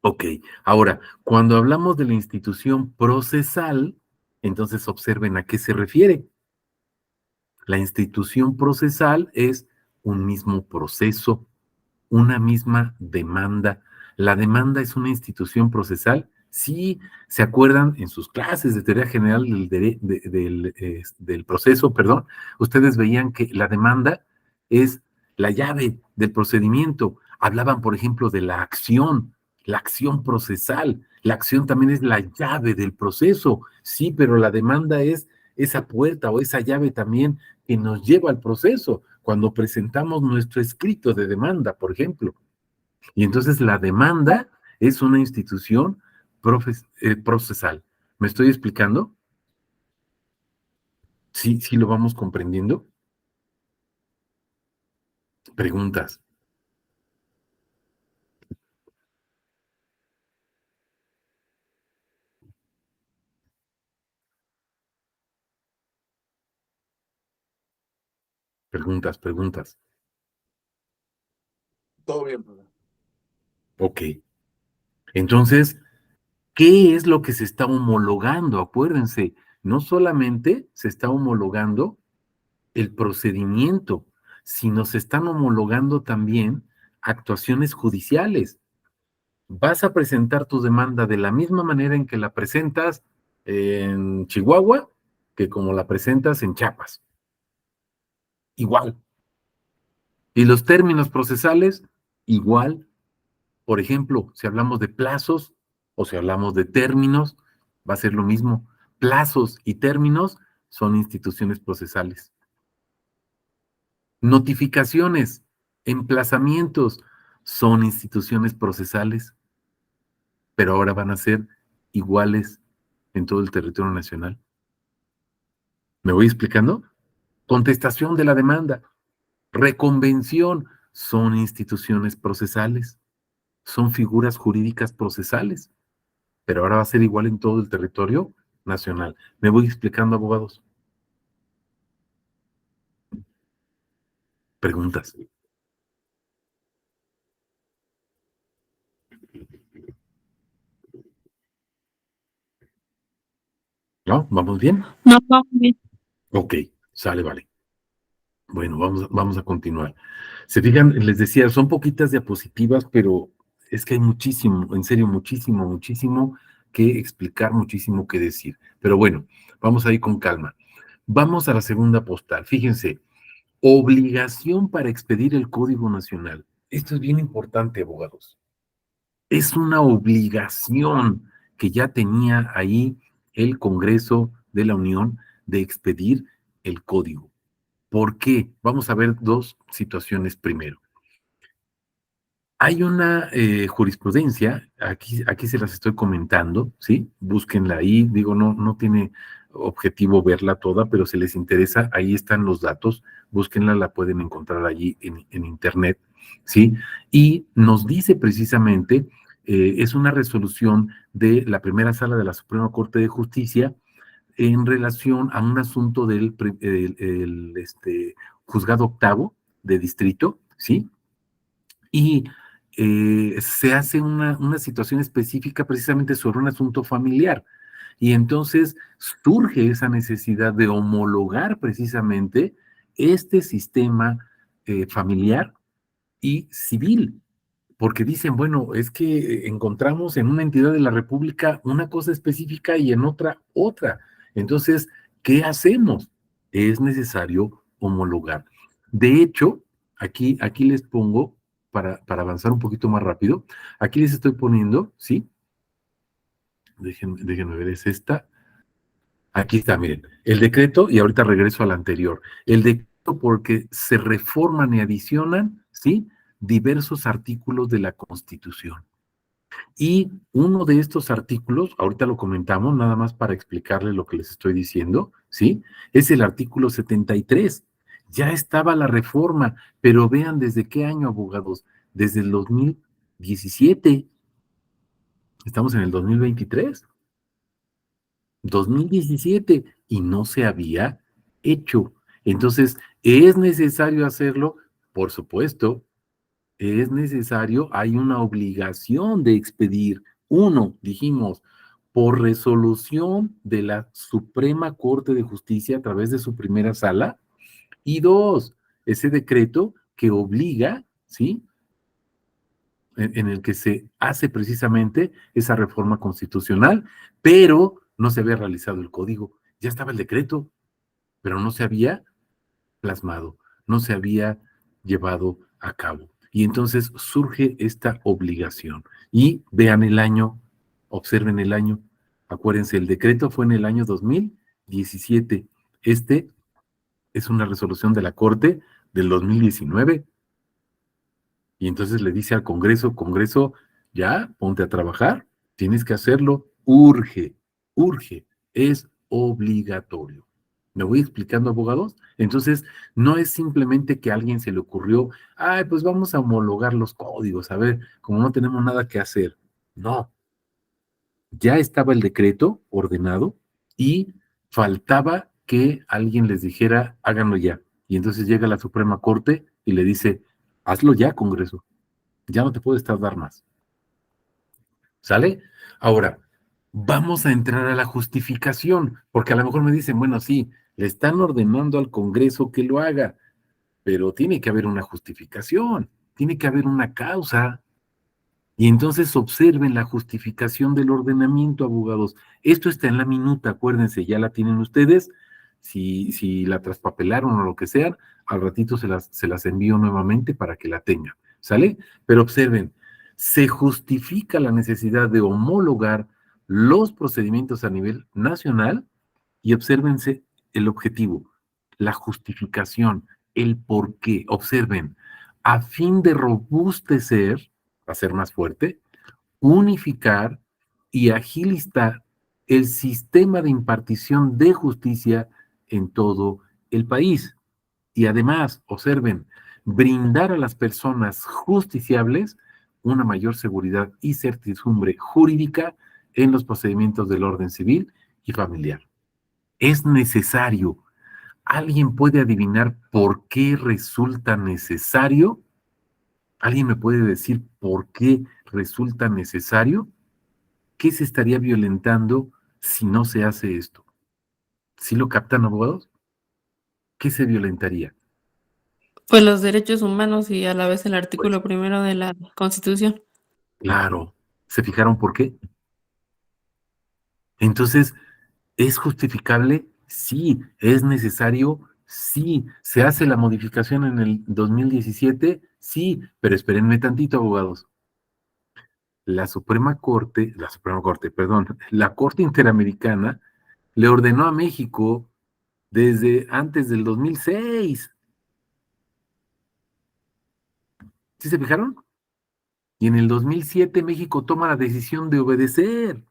Ok. Ahora, cuando hablamos de la institución procesal, entonces observen a qué se refiere. La institución procesal es un mismo proceso, una misma demanda. ¿La demanda es una institución procesal? Sí, ¿se acuerdan en sus clases de teoría general del proceso, perdón? Ustedes veían que la demanda es la llave del procedimiento. Hablaban, por ejemplo, de la acción procesal. La acción también es la llave del proceso. Sí, pero la demanda es esa puerta o esa llave también que nos lleva al proceso cuando presentamos nuestro escrito de demanda, por ejemplo. Y entonces la demanda es una institución procesal. ¿Me estoy explicando? Sí, sí lo vamos comprendiendo. Preguntas, preguntas. Todo bien, profe. Ok. Entonces, ¿qué es lo que se está homologando? Acuérdense, no solamente se está homologando el procedimiento, sino se están homologando también actuaciones judiciales. Vas a presentar tu demanda de la misma manera en que la presentas en Chihuahua que como la presentas en Chiapas. Igual. Y los términos procesales, igual. Por ejemplo, si hablamos de plazos o si hablamos de términos, va a ser lo mismo. Plazos y términos son instituciones procesales. Notificaciones, emplazamientos son instituciones procesales, pero ahora van a ser iguales en todo el territorio nacional. ¿Me voy explicando? Contestación de la demanda, reconvención, son instituciones procesales, son figuras jurídicas procesales, pero ahora va a ser igual en todo el territorio nacional. ¿Me voy explicando, abogados? Preguntas. ¿No? ¿Vamos bien? No, vamos bien. Ok, sale, vale. Bueno, vamos a continuar. Se fijan, les decía, son poquitas diapositivas, pero es que hay muchísimo, en serio, muchísimo, muchísimo que explicar, muchísimo que decir. Pero bueno, vamos a ir con calma. Vamos a la segunda postal. Fíjense, obligación para expedir el Código Nacional. Esto es bien importante, abogados. Es una obligación que ya tenía ahí el Congreso de la Unión de expedir el código. ¿Por qué? Vamos a ver dos situaciones primero. Hay una jurisprudencia, aquí se las estoy comentando, ¿sí? Búsquenla ahí, digo, no tiene objetivo verla toda, pero si les interesa, ahí están los datos, búsquenla, la pueden encontrar allí en internet, ¿sí? Y nos dice precisamente, es una resolución de la primera sala de la Suprema Corte de Justicia en relación a un asunto del juzgado octavo de distrito, ¿sí? Y se hace una situación específica precisamente sobre un asunto familiar. Y entonces surge esa necesidad de homologar precisamente este sistema familiar y civil, porque dicen, bueno, es que encontramos en una entidad de la República una cosa específica y en otra otra. Entonces, ¿qué hacemos? Es necesario homologar. De hecho, aquí les pongo, para avanzar un poquito más rápido, aquí les estoy poniendo, ¿sí? Déjenme ver, es esta. Aquí está, miren, el decreto, y ahorita regreso al anterior. El decreto porque se reforman y adicionan, ¿sí? Diversos artículos de la Constitución. Y uno de estos artículos, ahorita lo comentamos, nada más para explicarles lo que les estoy diciendo, ¿sí? Es el artículo 73. Ya estaba la reforma, pero vean desde qué año, abogados, desde el 2017. Estamos en el 2023. 2017 y no se había hecho. Entonces, ¿es necesario hacerlo? Por supuesto, es necesario, hay una obligación de expedir. Uno, dijimos, por resolución de la Suprema Corte de Justicia a través de su primera sala. Y dos, ese decreto que obliga, ¿sí? En el que se hace precisamente esa reforma constitucional, pero no se había realizado el código. Ya estaba el decreto, pero no se había plasmado, no se había llevado a cabo. Y entonces surge esta obligación. Y vean el año, observen el año. Acuérdense, el decreto fue en el año 2017. Este es una resolución de la Corte del 2019. Y entonces le dice al Congreso, Congreso, ya, ponte a trabajar, tienes que hacerlo, urge, urge, es obligatorio. ¿Me voy explicando, abogados? Entonces, no es simplemente que a alguien se le ocurrió, ay, pues vamos a homologar los códigos, a ver, como no tenemos nada que hacer. No, ya estaba el decreto ordenado y faltaba que alguien les dijera, háganlo ya. Y entonces llega la Suprema Corte y le dice, hazlo ya, Congreso, ya no te puedes tardar más. ¿Sale? Ahora, vamos a entrar a la justificación, porque a lo mejor me dicen, bueno, sí, le están ordenando al Congreso que lo haga, pero tiene que haber una justificación, tiene que haber una causa. Y entonces observen la justificación del ordenamiento, abogados. Esto está en la minuta, acuérdense, ya la tienen ustedes. Si la traspapelaron o lo que sea, al ratito se las envío nuevamente para que la tengan. ¿Sale? Pero observen, se justifica la necesidad de homologar los procedimientos a nivel nacional y obsérvense el objetivo, la justificación, el por qué. Observen, a fin de robustecer, hacer más fuerte, unificar y agilizar el sistema de impartición de justicia en todo el país. Y además, observen, brindar a las personas justiciables una mayor seguridad y certidumbre jurídica en los procedimientos del orden civil y familiar. Es necesario. ¿Alguien puede adivinar por qué resulta necesario? ¿Alguien me puede decir por qué resulta necesario? ¿Qué se estaría violentando si no se hace esto? ¿Sí lo captan, abogados? ¿Qué se violentaría? Pues los derechos humanos y a la vez el Pues artículo primero de la Constitución. claro. ¿Se fijaron por qué? Entonces, ¿es justificable? Sí. ¿Es necesario? Sí. ¿Se hace la modificación en el 2017? Sí. Pero espérenme tantito, abogados. Perdón, la Corte Interamericana le ordenó a México desde antes del 2006. ¿Sí se fijaron? Y en el 2007 México toma la decisión de obedecer.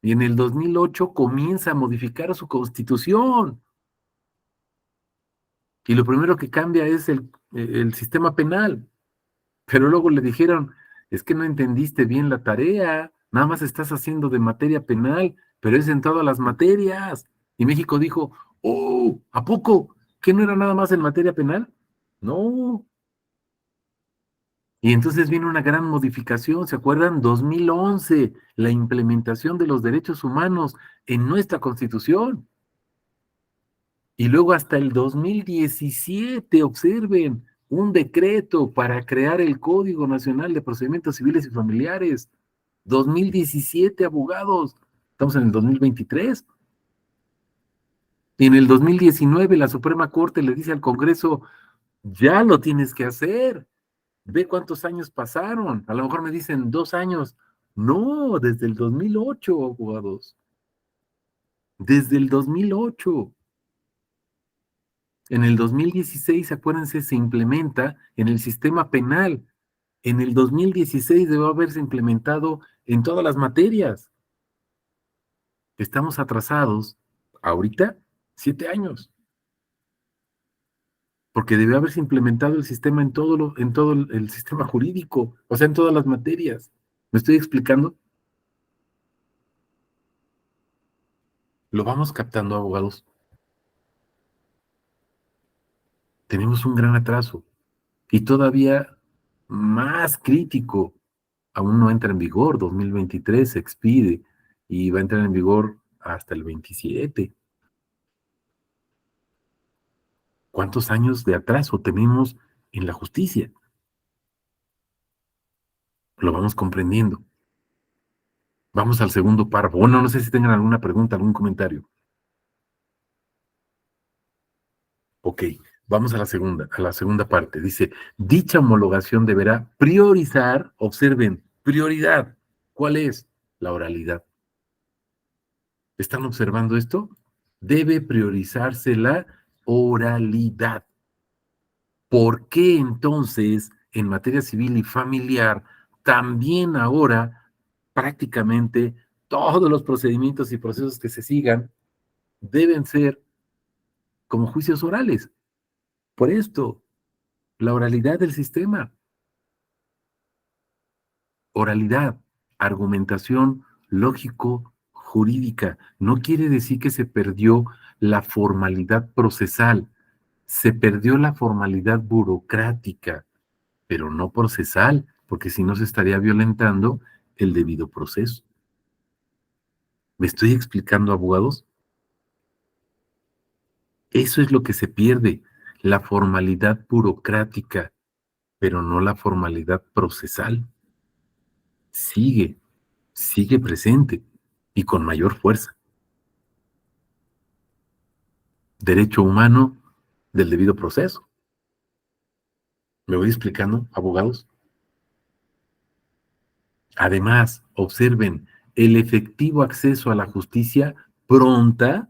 Y en el 2008 comienza a modificar su constitución. Y lo primero que cambia es el sistema penal. Pero luego le dijeron, es que no entendiste bien la tarea, nada más estás haciendo de materia penal, pero es en todas las materias. Y México dijo, oh, ¿a poco? ¿Que no era nada más en materia penal? No. Y entonces viene una gran modificación, ¿se acuerdan? 2011, la implementación de los derechos humanos en nuestra Constitución. Y luego hasta el 2017, observen, un decreto para crear el Código Nacional de Procedimientos Civiles y Familiares. 2017, abogados. Estamos en el 2023. Y en el 2019 la Suprema Corte le dice al Congreso, ya lo tienes que hacer. Ve cuántos años pasaron. A lo mejor me dicen 2 años. No, desde el 2008, abogados. Desde el 2008. En el 2016, acuérdense, se implementa en el sistema penal. En el 2016 debe haberse implementado en todas las materias. Estamos atrasados, ahorita, 7 años, porque debe haberse implementado el sistema en todo el sistema jurídico, o sea, en todas las materias. ¿Me estoy explicando? Lo vamos captando, abogados. Tenemos un gran atraso. Y todavía más crítico, aún no entra en vigor, 2023 se expide y va a entrar en vigor hasta el 27. ¿Cuántos años de atraso tenemos en la justicia? Lo vamos comprendiendo. Vamos al segundo párrafo. Bueno, no sé si tengan alguna pregunta, algún comentario. Ok, vamos a la segunda parte. Dice, dicha homologación deberá priorizar, observen, prioridad. ¿Cuál es? La oralidad. ¿Están observando esto? Debe priorizarse la oralidad. ¿Por qué entonces en materia civil y familiar también ahora prácticamente todos los procedimientos y procesos que se sigan deben ser como juicios orales? Por esto, la oralidad del sistema. Oralidad, argumentación lógico-jurídica. No quiere decir que se perdió la formalidad procesal, se perdió la formalidad burocrática, pero no procesal, porque si no se estaría violentando el debido proceso. ¿Me estoy explicando, abogados? Eso es lo que se pierde, la formalidad burocrática, pero no la formalidad procesal. Sigue, sigue presente y con mayor fuerza. Derecho humano del debido proceso. ¿Me voy explicando, abogados? Además, observen, el efectivo acceso a la justicia pronta,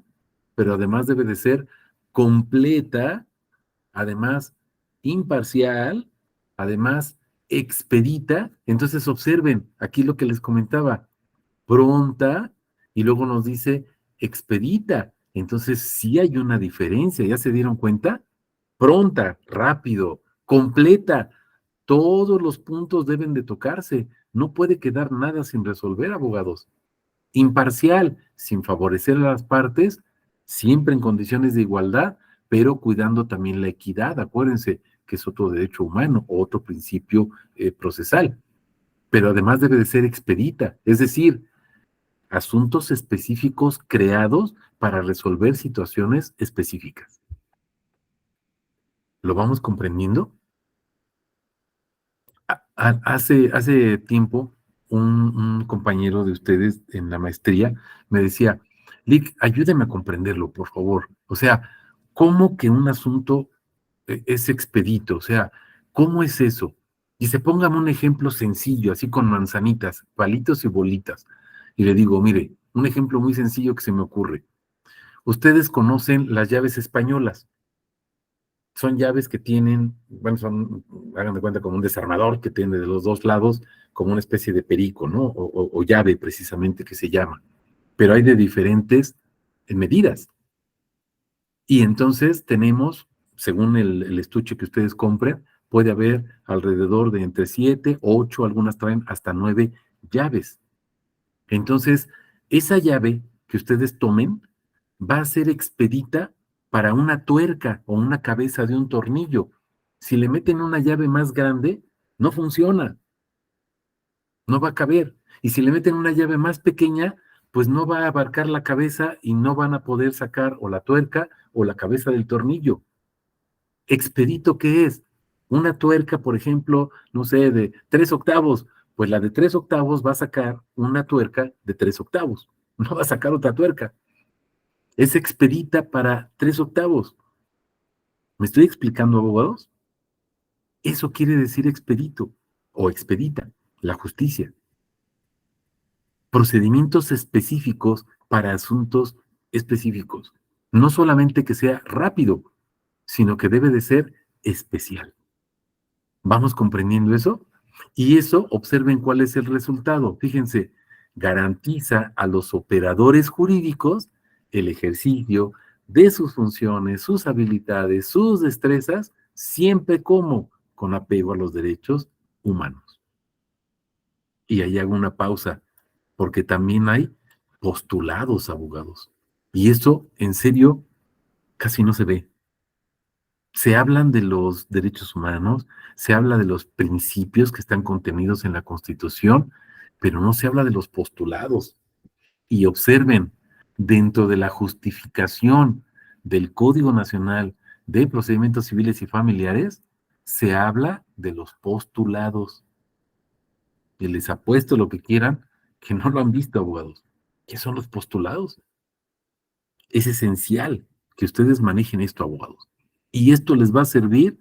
pero además debe de ser completa, además imparcial, además expedita. Entonces, observen, aquí lo que les comentaba, pronta, y luego nos dice expedita. Entonces, sí hay una diferencia, ¿ya se dieron cuenta? Pronta, rápido, completa. Todos los puntos deben de tocarse. No puede quedar nada sin resolver, abogados. imparcial, sin favorecer a las partes, siempre en condiciones de igualdad, pero cuidando también la equidad. Acuérdense que es otro derecho humano, otro principio procesal. Pero además debe de ser expedita, es decir, asuntos específicos creados para resolver situaciones específicas. ¿Lo vamos comprendiendo? Hace tiempo, un compañero de ustedes en la maestría me decía, Lick, ayúdeme a comprenderlo, por favor. O sea, ¿cómo que un asunto es expedito? O sea, ¿cómo es eso? Y se póngame un ejemplo sencillo, así con manzanitas, palitos y bolitas. Y le digo, mire, un ejemplo muy sencillo que se me ocurre. Ustedes conocen las llaves españolas. Son llaves que tienen, bueno, hagan de cuenta, como un desarmador que tiene de los dos lados como una especie de perico, ¿no? O llave precisamente que se llama. Pero hay de diferentes medidas. Y entonces tenemos, según el estuche que ustedes compren, puede haber alrededor de entre 7, 8, algunas traen hasta 9 llaves. Entonces, esa llave que ustedes tomen va a ser expedita para una tuerca o una cabeza de un tornillo. Si le meten una llave más grande, no funciona, no va a caber. Y si le meten una llave más pequeña, pues no va a abarcar la cabeza y no van a poder sacar o la tuerca o la cabeza del tornillo. ¿Expedito qué es? Una tuerca, por ejemplo, no sé, de 3/8, pues la de 3/8 va a sacar una tuerca de 3/8, no va a sacar otra tuerca. Es expedita para 3/8. ¿Me estoy explicando, abogados? Eso quiere decir expedito o expedita, la justicia. Procedimientos específicos para asuntos específicos. No solamente que sea rápido, sino que debe de ser especial. ¿Vamos comprendiendo eso? Y eso, observen cuál es el resultado. Fíjense, garantiza a los operadores jurídicos el ejercicio de sus funciones, sus habilidades, sus destrezas, siempre como con apego a los derechos humanos. Y ahí hago una pausa, porque también hay postulados, abogados. Y eso, en serio, casi no se ve. Se hablan de los derechos humanos, se habla de los principios que están contenidos en la Constitución, pero no se habla de los postulados. Y observen, dentro de la justificación del Código Nacional de Procedimientos Civiles y Familiares, se habla de los postulados. Y les apuesto lo que quieran, que no lo han visto, abogados. ¿Qué son los postulados? Es esencial que ustedes manejen esto, abogados. Y esto les va a servir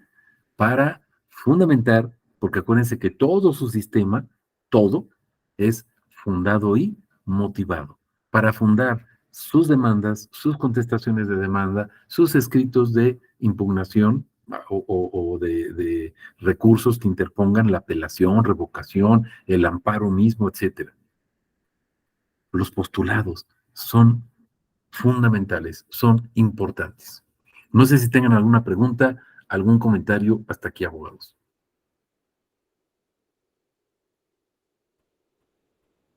para fundamentar, porque acuérdense que todo su sistema, todo, es fundado y motivado, para fundar sus demandas, sus contestaciones de demanda, sus escritos de impugnación o de recursos que interpongan la apelación, revocación, el amparo mismo, etcétera. Los postulados son fundamentales, son importantes. No sé si tengan alguna pregunta, algún comentario hasta aquí, abogados.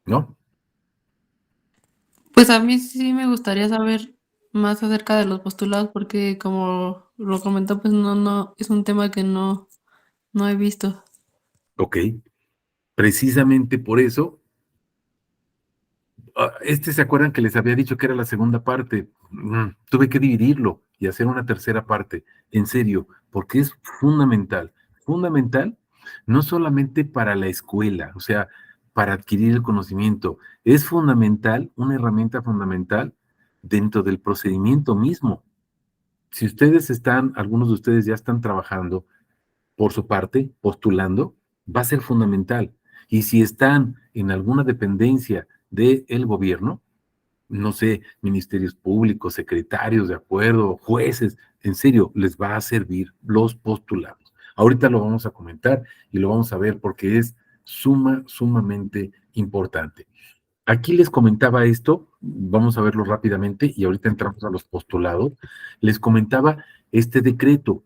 ¿No? Pues a mí sí me gustaría saber más acerca de los postulados porque como lo comentó, pues no, es un tema que no he visto. Ok. Precisamente por eso, ¿se acuerdan que les había dicho que era la segunda parte? Tuve que dividirlo y hacer una tercera parte, en serio, porque es fundamental, fundamental, no solamente para la escuela, o sea, para adquirir el conocimiento, es fundamental, una herramienta fundamental dentro del procedimiento mismo. Si ustedes están, algunos de ustedes ya están trabajando por su parte, postulando, va a ser fundamental. Y si están en alguna dependencia del gobierno, no sé, ministerios públicos, secretarios de acuerdo, jueces, en serio, les va a servir los postulados. Ahorita lo vamos a comentar y lo vamos a ver porque es sumamente importante. Aquí les comentaba esto, vamos a verlo rápidamente y ahorita entramos a los postulados. Les comentaba este decreto.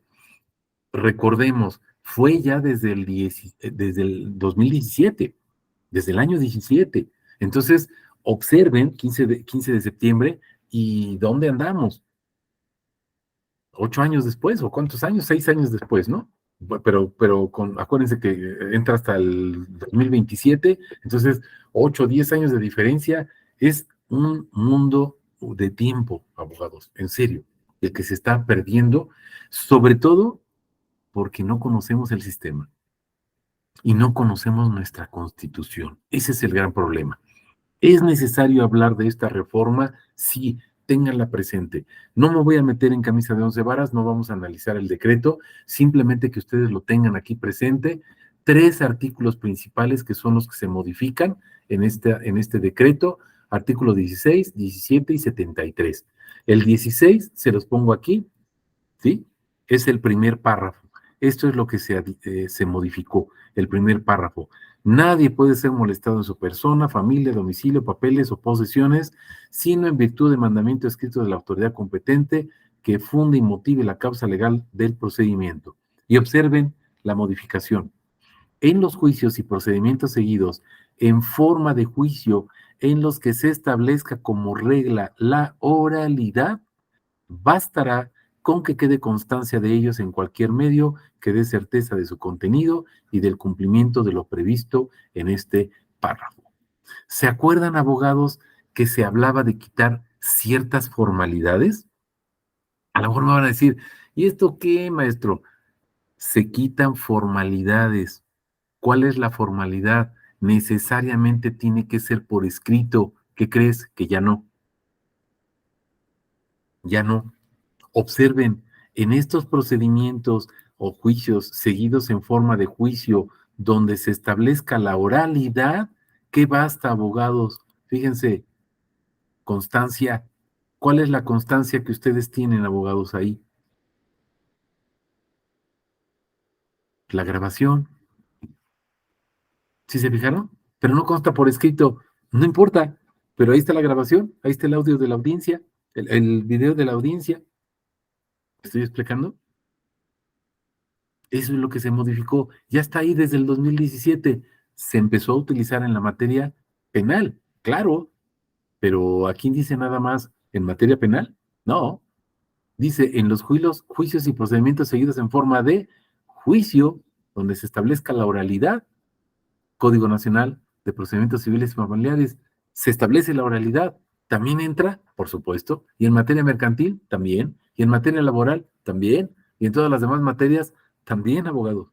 Recordemos, fue ya desde el 2017, desde el año 17. Entonces, Observen 15 de septiembre y ¿dónde andamos? 8 años después, ¿o cuántos años? 6 años después, ¿no? Acuérdense que entra hasta el 2027, entonces 8 o 10 años de diferencia es un mundo de tiempo, abogados, en serio, el que se está perdiendo, sobre todo porque no conocemos el sistema y no conocemos nuestra constitución. Ese es el gran problema. ¿Es necesario hablar de esta reforma? Sí, ténganla presente. No me voy a meter en camisa de 11 varas, no vamos a analizar el decreto, simplemente que ustedes lo tengan aquí presente. 3 artículos principales que son los que se modifican en este decreto, artículo 16, 17 y 73. El 16 se los pongo aquí, ¿sí? Es el primer párrafo. Esto es lo que se modificó, el primer párrafo. Nadie puede ser molestado en su persona, familia, domicilio, papeles o posesiones, sino en virtud de mandamiento escrito de la autoridad competente que funde y motive la causa legal del procedimiento. Y observen la modificación. En los juicios y procedimientos seguidos en forma de juicio en los que se establezca como regla la oralidad, bastará con que quede constancia de ellos en cualquier medio que dé certeza de su contenido y del cumplimiento de lo previsto en este párrafo. ¿Se acuerdan, abogados, que se hablaba de quitar ciertas formalidades? A lo mejor me van a decir, ¿y esto qué, maestro? Se quitan formalidades. ¿Cuál es la formalidad? Necesariamente tiene que ser por escrito. ¿Qué crees? Que ya no. Ya no. Observen, en estos procedimientos o juicios seguidos en forma de juicio donde se establezca la oralidad, ¿qué basta, abogados? Fíjense, constancia. ¿Cuál es la constancia que ustedes tienen, abogados, ahí? La grabación. ¿Sí se fijaron? Pero no consta por escrito. No importa, pero ahí está la grabación, ahí está el audio de la audiencia, el video de la audiencia. ¿Estoy explicando? Eso es lo que se modificó. Ya está ahí desde el 2017. Se empezó a utilizar en la materia penal, claro, pero aquí dice nada más en materia penal. No, dice en los juicios y procedimientos seguidos en forma de juicio, donde se establezca la oralidad. Código Nacional de Procedimientos Civiles y Familiares, se establece la oralidad. También entra, por supuesto, y en materia mercantil también, y en materia laboral también, y en todas las demás materias también, abogados.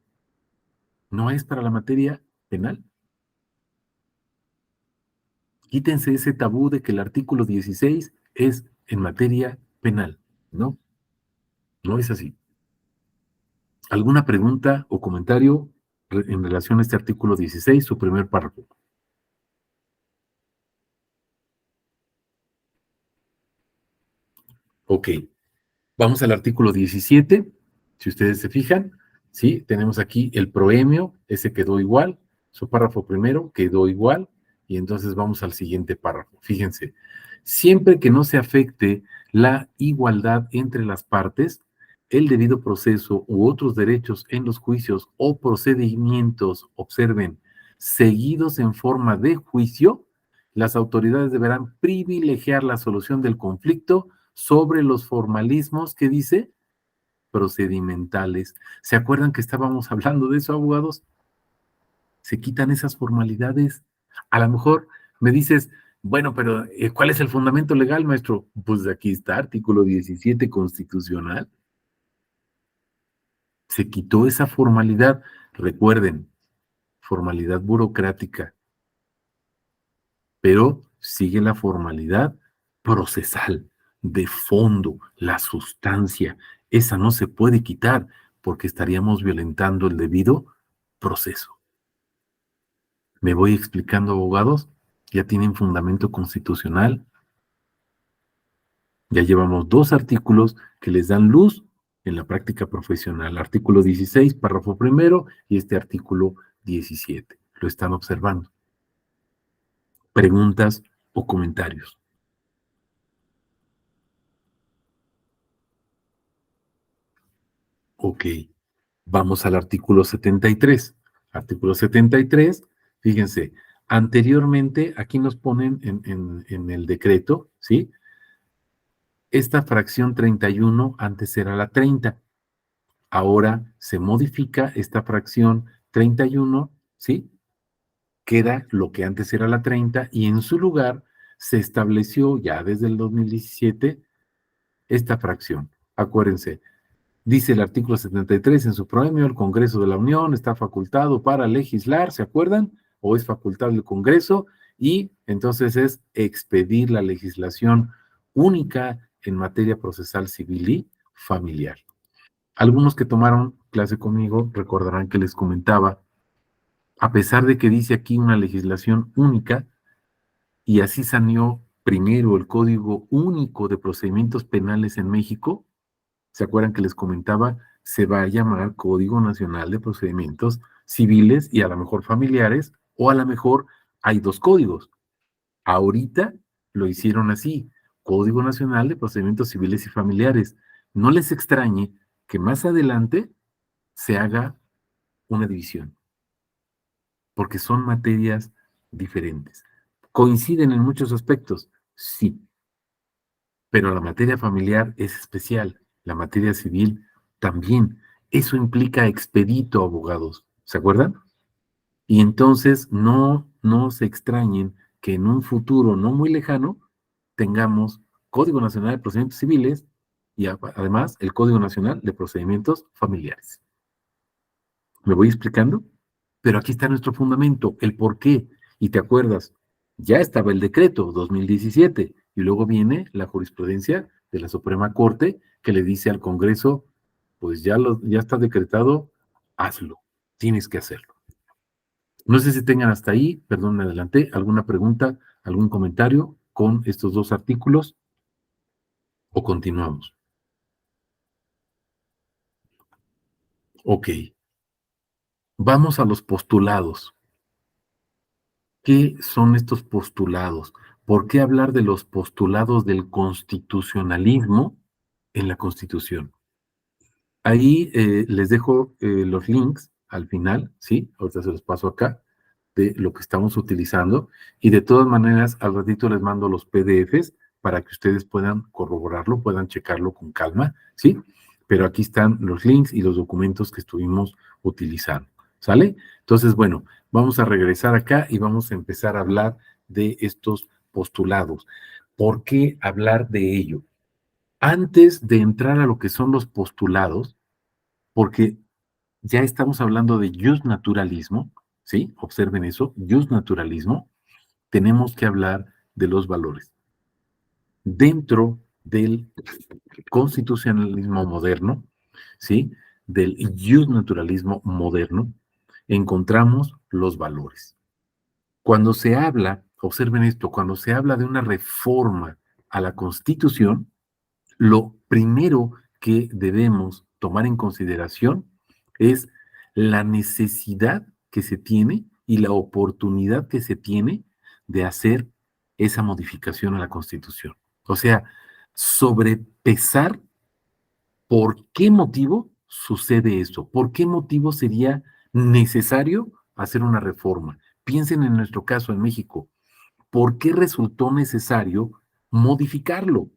No es para la materia penal. Quítense ese tabú de que el artículo 16 es en materia penal. No, no es así. ¿Alguna pregunta o comentario en relación a este artículo 16, su primer párrafo? Ok. Vamos al artículo 17. Si ustedes se fijan, ¿sí? Tenemos aquí el proemio, ese quedó igual, su párrafo primero quedó igual, y entonces vamos al siguiente párrafo. Fíjense, siempre que no se afecte la igualdad entre las partes, el debido proceso u otros derechos en los juicios o procedimientos, observen, seguidos en forma de juicio, las autoridades deberán privilegiar la solución del conflicto sobre los formalismos que dice procedimentales. ¿Se acuerdan que estábamos hablando de eso, abogados? Se quitan esas formalidades. A lo mejor me dices, bueno, pero ¿cuál es el fundamento legal, maestro? Pues aquí está, artículo 17 constitucional. Se quitó esa formalidad. Recuerden, formalidad burocrática, pero sigue la formalidad procesal, de fondo, la sustancia. Esa no se puede quitar porque estaríamos violentando el debido proceso. ¿Me voy explicando, abogados? ¿Ya tienen fundamento constitucional? Ya llevamos 2 artículos que les dan luz en la práctica profesional. Artículo 16, párrafo primero, y este artículo 17. Lo están observando. ¿Preguntas o comentarios? Ok, vamos al artículo 73. Artículo 73, fíjense, Anteriormente, aquí nos ponen en el decreto, ¿sí? Esta fracción 31 antes era la 30. Ahora se modifica esta fracción 31, ¿sí? Queda lo que antes era la 30 y en su lugar se estableció ya desde el 2017 esta fracción. Acuérdense, dice el artículo 73 en su premio, el Congreso de la Unión está facultado para legislar, ¿se acuerdan? O es facultad del Congreso y entonces es expedir la legislación única en materia procesal civil y familiar. Algunos que tomaron clase conmigo recordarán que les comentaba, a pesar de que dice aquí una legislación única, y así saneó primero el Código Único de Procedimientos Penales en México, ¿se acuerdan que les comentaba? Se va a llamar Código Nacional de Procedimientos Civiles y a lo mejor familiares, o a lo mejor hay dos códigos. Ahorita lo hicieron así, Código Nacional de Procedimientos Civiles y Familiares. No les extrañe que más adelante se haga una división, porque son materias diferentes. ¿Coinciden en muchos aspectos? Sí, pero la materia familiar es especial, la materia civil también. Eso implica expedito, abogados, ¿se acuerdan? Y entonces no se extrañen que en un futuro no muy lejano tengamos Código Nacional de Procedimientos Civiles y además el Código Nacional de Procedimientos Familiares. ¿Me voy explicando? Pero aquí está nuestro fundamento, el por qué. Y te acuerdas, ya estaba el decreto 2017 y luego viene la jurisprudencia de la Suprema Corte que le dice al Congreso, pues ya está decretado, hazlo, tienes que hacerlo. No sé si tengan hasta ahí, perdón, me adelanté, alguna pregunta, algún comentario con estos dos artículos o continuamos. Ok, vamos a los postulados. ¿Qué son estos postulados? ¿Por qué hablar de los postulados del constitucionalismo en la Constitución? Ahí les dejo los links al final, ¿sí? Ahorita se los paso acá, de lo que estamos utilizando. Y de todas maneras, al ratito les mando los PDFs para que ustedes puedan corroborarlo, puedan checarlo con calma, ¿sí? Pero aquí están los links y los documentos que estuvimos utilizando, ¿sale? Entonces, bueno, vamos a regresar acá y vamos a empezar a hablar de estos postulados. ¿Por qué hablar de ello? Antes de entrar a lo que son los postulados, porque ya estamos hablando de justnaturalismo, ¿sí? Observen eso, justnaturalismo, tenemos que hablar de los valores. Dentro del constitucionalismo moderno, ¿sí? Del justnaturalismo moderno, encontramos los valores. Cuando se habla, observen esto, cuando se habla de una reforma a la Constitución, lo primero que debemos tomar en consideración es la necesidad que se tiene y la oportunidad que se tiene de hacer esa modificación a la Constitución. O sea, sobrepesar por qué motivo sucede eso, por qué motivo sería necesario hacer una reforma. Piensen en nuestro caso en México, ¿por qué resultó necesario modificarlo?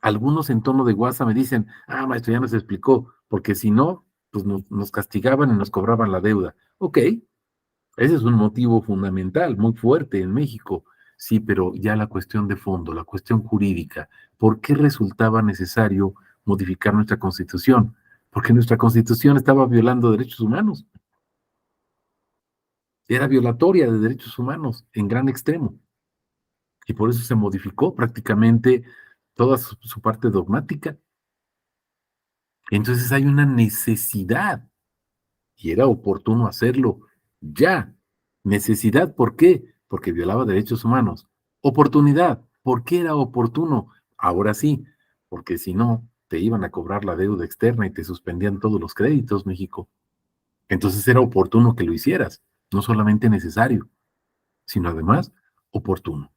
Algunos en tono de WhatsApp me dicen, maestro, ya nos explicó, porque si no, pues nos castigaban y nos cobraban la deuda. Ok, ese es un motivo fundamental, muy fuerte en México. Sí, pero ya la cuestión de fondo, la cuestión jurídica, ¿por qué resultaba necesario modificar nuestra constitución? Porque nuestra constitución estaba violando derechos humanos. Era violatoria de derechos humanos en gran extremo. Y por eso se modificó prácticamente toda su parte dogmática. Entonces hay una necesidad y era oportuno hacerlo ya. Necesidad, ¿por qué? Porque violaba derechos humanos. Oportunidad, ¿por qué era oportuno? Ahora sí, porque si no, te iban a cobrar la deuda externa y te suspendían todos los créditos, México. Entonces era oportuno que lo hicieras, no solamente necesario, sino además oportuno.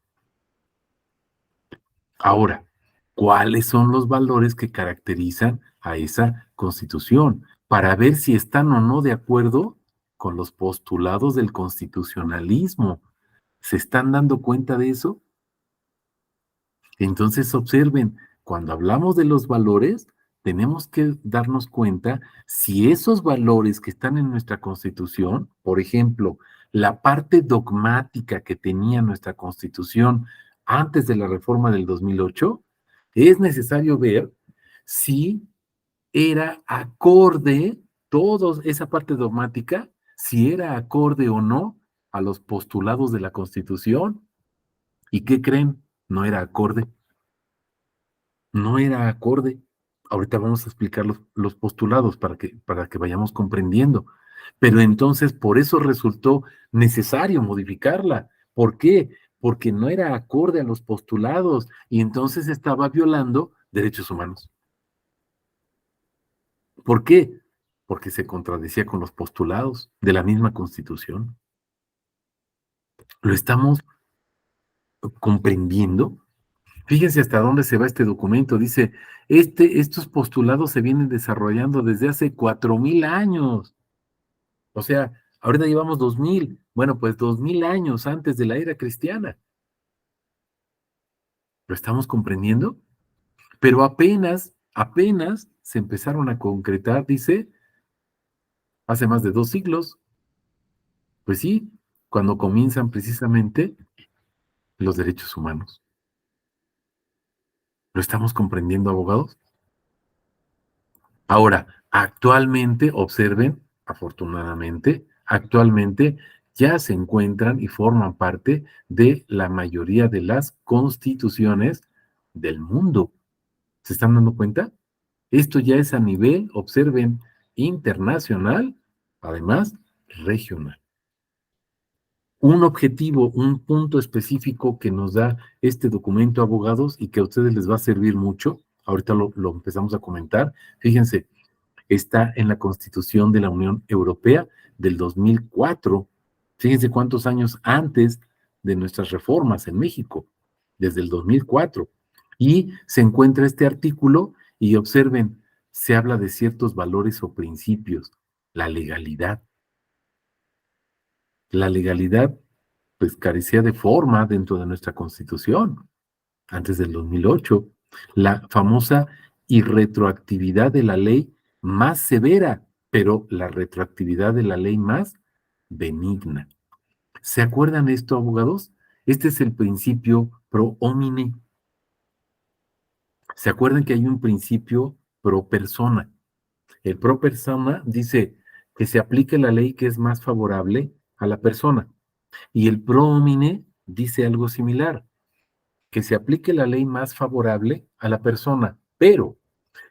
Ahora, ¿cuáles son los valores que caracterizan a esa constitución? Para ver si están o no de acuerdo con los postulados del constitucionalismo. ¿Se están dando cuenta de eso? Entonces observen, cuando hablamos de los valores, tenemos que darnos cuenta si esos valores que están en nuestra Constitución, por ejemplo, la parte dogmática que tenía nuestra Constitución antes de la reforma del 2008, es necesario ver si era acorde, toda esa parte dogmática, si era acorde o no a los postulados de la Constitución. ¿Y qué creen? No era acorde. No era acorde. Ahorita vamos a explicar los postulados para que vayamos comprendiendo. Pero entonces, por eso resultó necesario modificarla. ¿Por qué? Porque no era acorde a los postulados y entonces estaba violando derechos humanos. ¿Por qué? Porque se contradecía con los postulados de la misma Constitución. ¿Lo estamos comprendiendo? Fíjense hasta dónde se va este documento. Dice, estos postulados se vienen desarrollando desde hace 4,000 años. O sea, ahorita llevamos 2,000. Bueno, pues 2,000 años antes de la era cristiana. ¿Lo estamos comprendiendo? Pero apenas se empezaron a concretar, dice, hace más de 2 siglos. Pues sí, cuando comienzan precisamente los derechos humanos. ¿Lo estamos comprendiendo, abogados? Ahora, actualmente, observen, afortunadamente, actualmente ya se encuentran y forman parte de la mayoría de las constituciones del mundo. ¿Se están dando cuenta? Esto ya es a nivel, observen, internacional, además regional. Un objetivo, un punto específico que nos da este documento, abogados, y que a ustedes les va a servir mucho, ahorita lo empezamos a comentar. Fíjense, está en la Constitución de la Unión Europea del 2004. Fíjense cuántos años antes de nuestras reformas en México, desde el 2004. Y se encuentra este artículo y observen, se habla de ciertos valores o principios, la legalidad. La legalidad, pues, carecía de forma dentro de nuestra Constitución, antes del 2008. La famosa irretroactividad de la ley más severa, pero la retroactividad de la ley más benigna. ¿Se acuerdan esto, abogados? Este es el principio pro homine. ¿Se acuerdan que hay un principio pro persona? El pro persona dice que se aplique la ley que es más favorable a la persona. Y el pro homine dice algo similar, que se aplique la ley más favorable a la persona, pero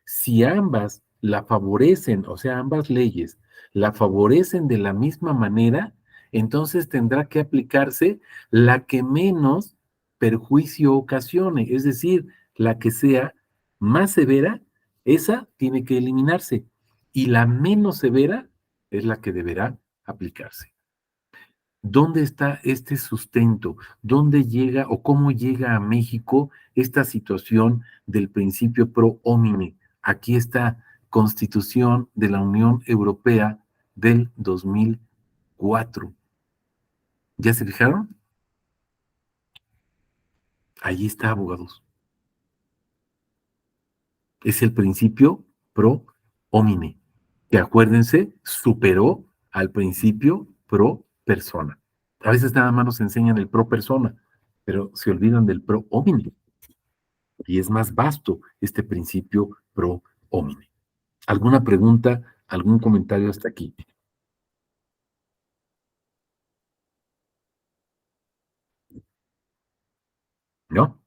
si ambas la favorecen, o sea, ambas leyes la favorecen de la misma manera, entonces tendrá que aplicarse la que menos perjuicio ocasione, es decir, la que sea más severa, esa tiene que eliminarse, y la menos severa es la que deberá aplicarse. ¿Dónde está este sustento? ¿Dónde llega o cómo llega a México esta situación del principio pro homine? Aquí está, Constitución de la Unión Europea del 2004. ¿Ya se fijaron? Ahí está, abogados. Es el principio pro homine, que acuérdense, superó al principio pro persona. A veces nada más nos enseñan el pro persona, pero se olvidan del pro homine. Y es más vasto este principio pro homine. ¿Alguna pregunta, algún comentario hasta aquí? ¿No?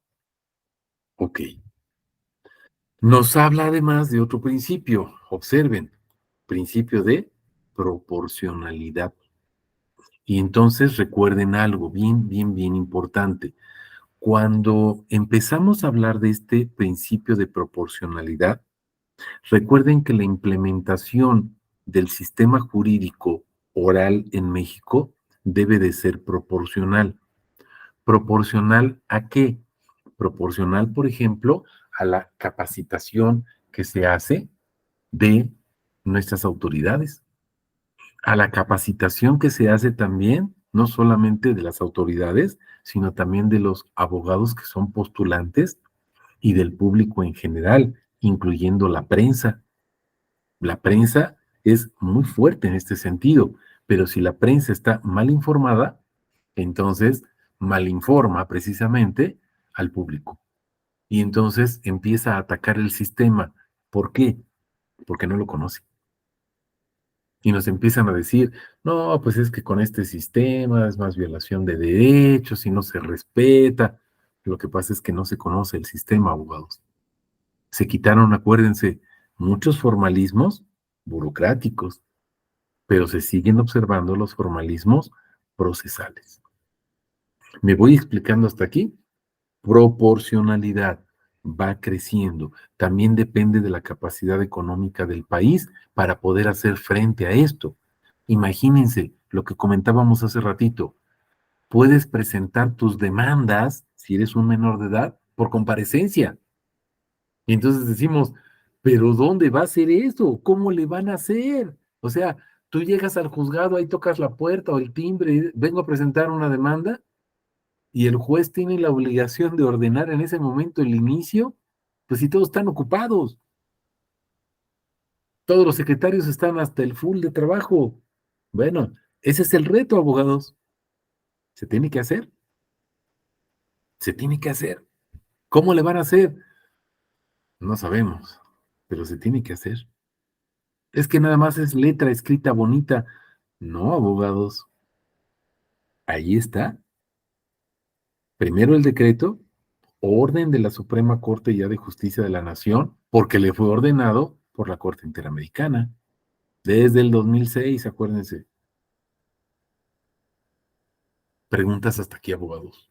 Ok. Nos habla además de otro principio. Observen, principio de proporcionalidad. Y entonces recuerden algo bien importante. Cuando empezamos a hablar de este principio de proporcionalidad, recuerden que la implementación del sistema jurídico oral en México debe de ser proporcional. ¿Proporcional a qué? Proporcional, por ejemplo, a la capacitación que se hace de nuestras autoridades. a la capacitación que se hace también, no solamente de las autoridades, sino también de los abogados que son postulantes y del público en general, incluyendo la prensa. La prensa es muy fuerte en este sentido, pero si la prensa está mal informada, entonces malinforma precisamente al público. Y entonces empieza a atacar el sistema. ¿Por qué? Porque no lo conoce. Y nos empiezan a decir, no, pues es que con este sistema es más violación de derechos y no se respeta. Lo que pasa es que no se conoce el sistema, abogados. Se quitaron, acuérdense, muchos formalismos burocráticos, pero se siguen observando los formalismos procesales. ¿Me voy explicando hasta aquí? Proporcionalidad va creciendo. También depende de la capacidad económica del país para poder hacer frente a esto. Imagínense lo que comentábamos hace ratito. Puedes presentar tus demandas, si eres un menor de edad, por comparecencia. Y entonces decimos, ¿pero dónde va a ser eso? ¿Cómo le van a hacer? O sea, tú llegas al juzgado, ahí tocas la puerta o el timbre, vengo a presentar una demanda, y el juez tiene la obligación de ordenar en ese momento el inicio, pues si todos están ocupados, todos los secretarios están hasta el full de trabajo. Bueno, ese es el reto, abogados. Se tiene que hacer, se tiene que hacer. ¿Cómo le van a hacer? No sabemos, pero se tiene que hacer. Es que nada más es letra escrita bonita. No, abogados. Ahí está. Primero el decreto, orden de la Suprema Corte ya de Justicia de la Nación, porque le fue ordenado por la Corte Interamericana. Desde el 2006, acuérdense. Preguntas hasta aquí, abogados.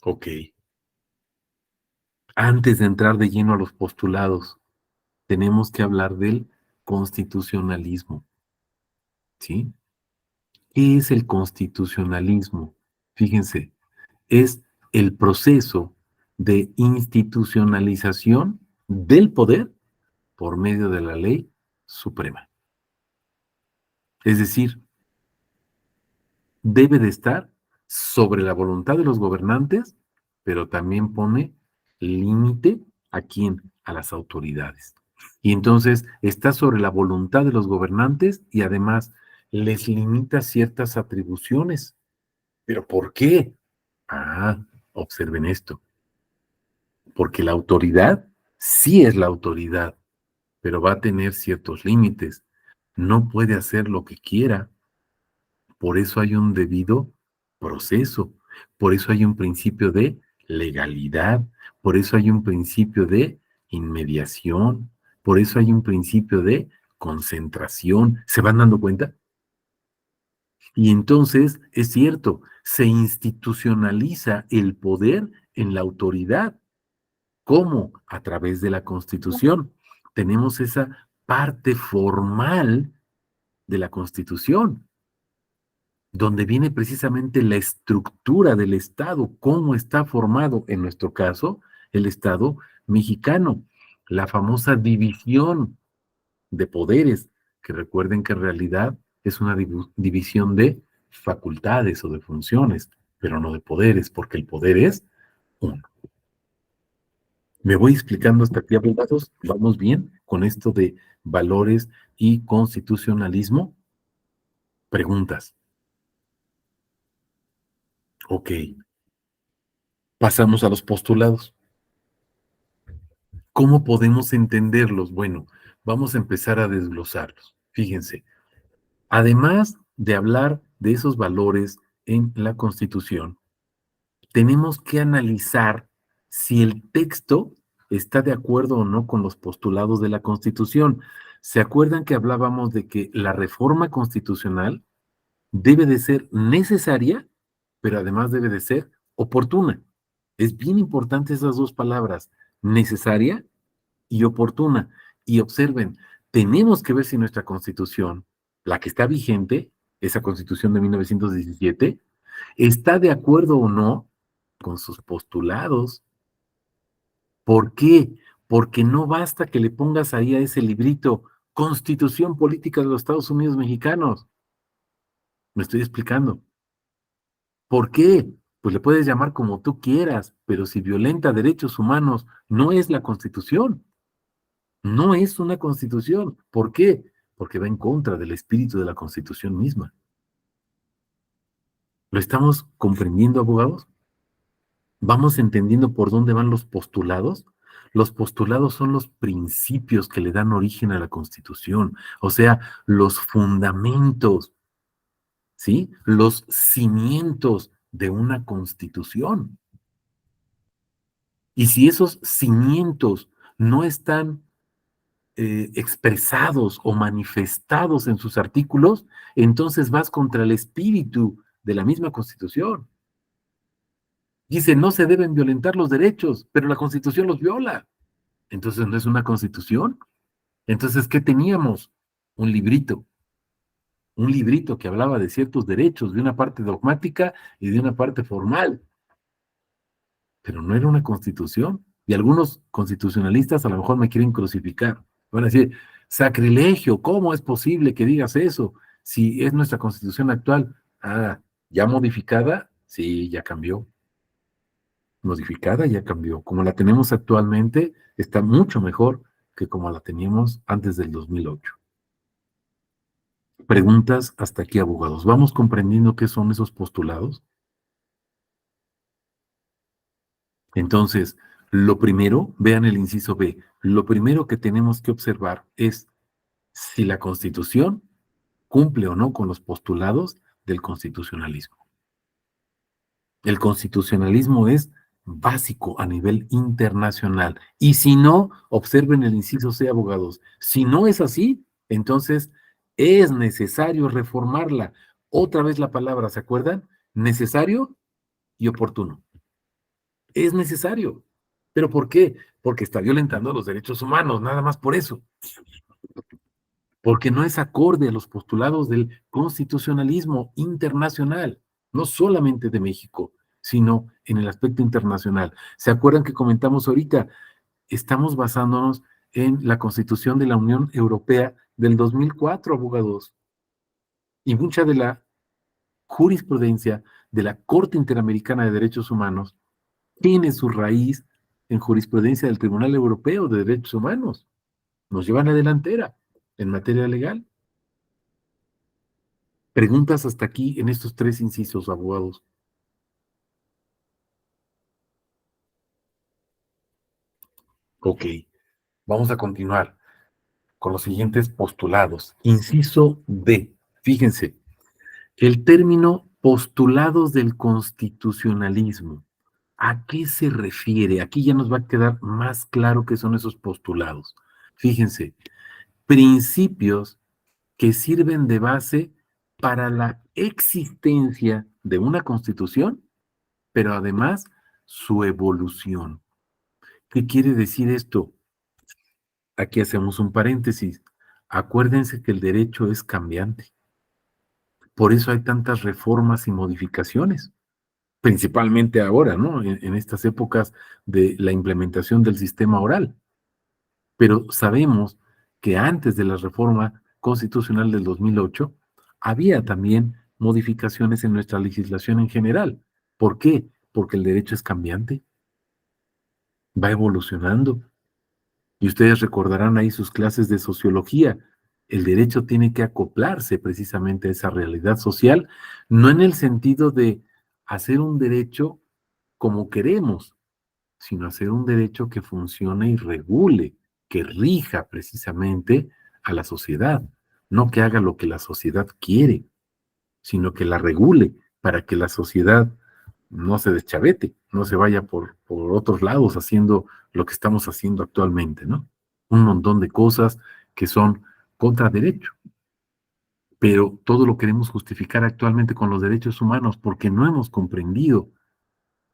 Ok. Antes de entrar de lleno a los postulados, tenemos que hablar del constitucionalismo. ¿Sí? ¿Qué es el constitucionalismo? Fíjense, es el proceso de institucionalización del poder por medio de la ley suprema. Es decir, debe de estar sobre la voluntad de los gobernantes, pero también pone límite a quién, a las autoridades. Y entonces está sobre la voluntad de los gobernantes y además les limita ciertas atribuciones. ¿Pero por qué? Ah, observen esto. Porque la autoridad sí es la autoridad, pero va a tener ciertos límites. No puede hacer lo que quiera. Por eso hay un debido proceso, por eso hay un principio de legalidad, por eso hay un principio de inmediación, por eso hay un principio de concentración. ¿Se van dando cuenta? Y entonces, es cierto, se institucionaliza el poder en la autoridad. ¿Cómo? A través de la Constitución. Tenemos esa parte formal de la Constitución, donde viene precisamente la estructura del Estado, cómo está formado, en nuestro caso, el Estado mexicano, la famosa división de poderes, que recuerden que en realidad es una división de facultades o de funciones, pero no de poderes, porque el poder es uno. ¿Me voy explicando hasta aquí, abogados? ¿Vamos bien con esto de valores y constitucionalismo? Preguntas. Ok. Pasamos a los postulados. ¿Cómo podemos entenderlos? Bueno, vamos a empezar a desglosarlos. Fíjense, además de hablar de esos valores en la Constitución, tenemos que analizar si el texto está de acuerdo o no con los postulados de la Constitución. ¿Se acuerdan que hablábamos de que la reforma constitucional debe de ser necesaria, pero además debe de ser oportuna? Es bien importante esas dos palabras, necesaria y oportuna. Y observen, tenemos que ver si nuestra Constitución, la que está vigente, esa Constitución de 1917, está de acuerdo o no con sus postulados. ¿Por qué? Porque no basta que le pongas ahí a ese librito Constitución Política de los Estados Unidos Mexicanos. Me estoy explicando. ¿Por qué? Pues le puedes llamar como tú quieras, pero si violenta derechos humanos, no es la Constitución. No es una Constitución. ¿Por qué? Porque va en contra del espíritu de la Constitución misma. ¿Lo estamos comprendiendo, abogados? ¿Vamos entendiendo por dónde van los postulados? Los postulados son los principios que le dan origen a la Constitución, o sea, los fundamentos, ¿sí? Los cimientos de una Constitución. Y si esos cimientos no están expresados o manifestados en sus artículos, entonces vas contra el espíritu de la misma Constitución. Dice, no se deben violentar los derechos, pero la Constitución los viola. Entonces, ¿no es una Constitución? Entonces, ¿qué teníamos? Un librito. Un librito que hablaba de ciertos derechos, de una parte dogmática y de una parte formal. Pero no era una Constitución. Y algunos constitucionalistas a lo mejor me quieren crucificar. Van a decir, sacrilegio, ¿cómo es posible que digas eso? Si es nuestra Constitución actual. Ah, ¿ya modificada? Sí, ya cambió. Modificada ya cambió. Como la tenemos actualmente, está mucho mejor que como la teníamos antes del 2008. Preguntas hasta aquí, abogados. ¿Vamos comprendiendo qué son esos postulados? Entonces, lo primero, vean el inciso B, lo primero que tenemos que observar es si la Constitución cumple o no con los postulados del constitucionalismo. El constitucionalismo es básico a nivel internacional. Y si no, observen el inciso C, abogados. Si no es así, entonces es necesario reformarla. Otra vez la palabra, ¿se acuerdan? Necesario y oportuno. Es necesario. ¿Pero por qué? Porque está violentando los derechos humanos, nada más por eso. Porque no es acorde a los postulados del constitucionalismo internacional, no solamente de México, sino en el aspecto internacional. ¿Se acuerdan que comentamos ahorita? Estamos basándonos en la Constitución de la Unión Europea del 2004, abogados. Y mucha de la jurisprudencia de la Corte Interamericana de Derechos Humanos tiene su raíz en jurisprudencia del Tribunal Europeo de Derechos Humanos. Nos llevan a la delantera en materia legal. Preguntas hasta aquí en estos tres incisos, abogados. Ok, vamos a continuar con los siguientes postulados. Inciso B. Fíjense, el término postulados del constitucionalismo. ¿A qué se refiere? Aquí ya nos va a quedar más claro qué son esos postulados. Fíjense, principios que sirven de base para la existencia de una constitución, pero además su evolución. ¿Qué quiere decir esto? Aquí hacemos un paréntesis. Acuérdense que el derecho es cambiante. Por eso hay tantas reformas y modificaciones, principalmente ahora, ¿no? En estas épocas de la implementación del sistema oral. Pero sabemos que antes de la reforma constitucional del 2008, había también modificaciones en nuestra legislación en general. ¿Por qué? Porque el derecho es cambiante, va evolucionando. Y ustedes recordarán ahí sus clases de sociología. El derecho tiene que acoplarse precisamente a esa realidad social, no en el sentido de hacer un derecho como queremos, sino hacer un derecho que funcione y regule, que rija precisamente a la sociedad, no que haga lo que la sociedad quiere, sino que la regule para que la sociedad no se deschavete, no se vaya por otros lados haciendo lo que estamos haciendo actualmente, ¿no? Un montón de cosas que son contra derecho, pero todo lo queremos justificar actualmente con los derechos humanos porque no hemos comprendido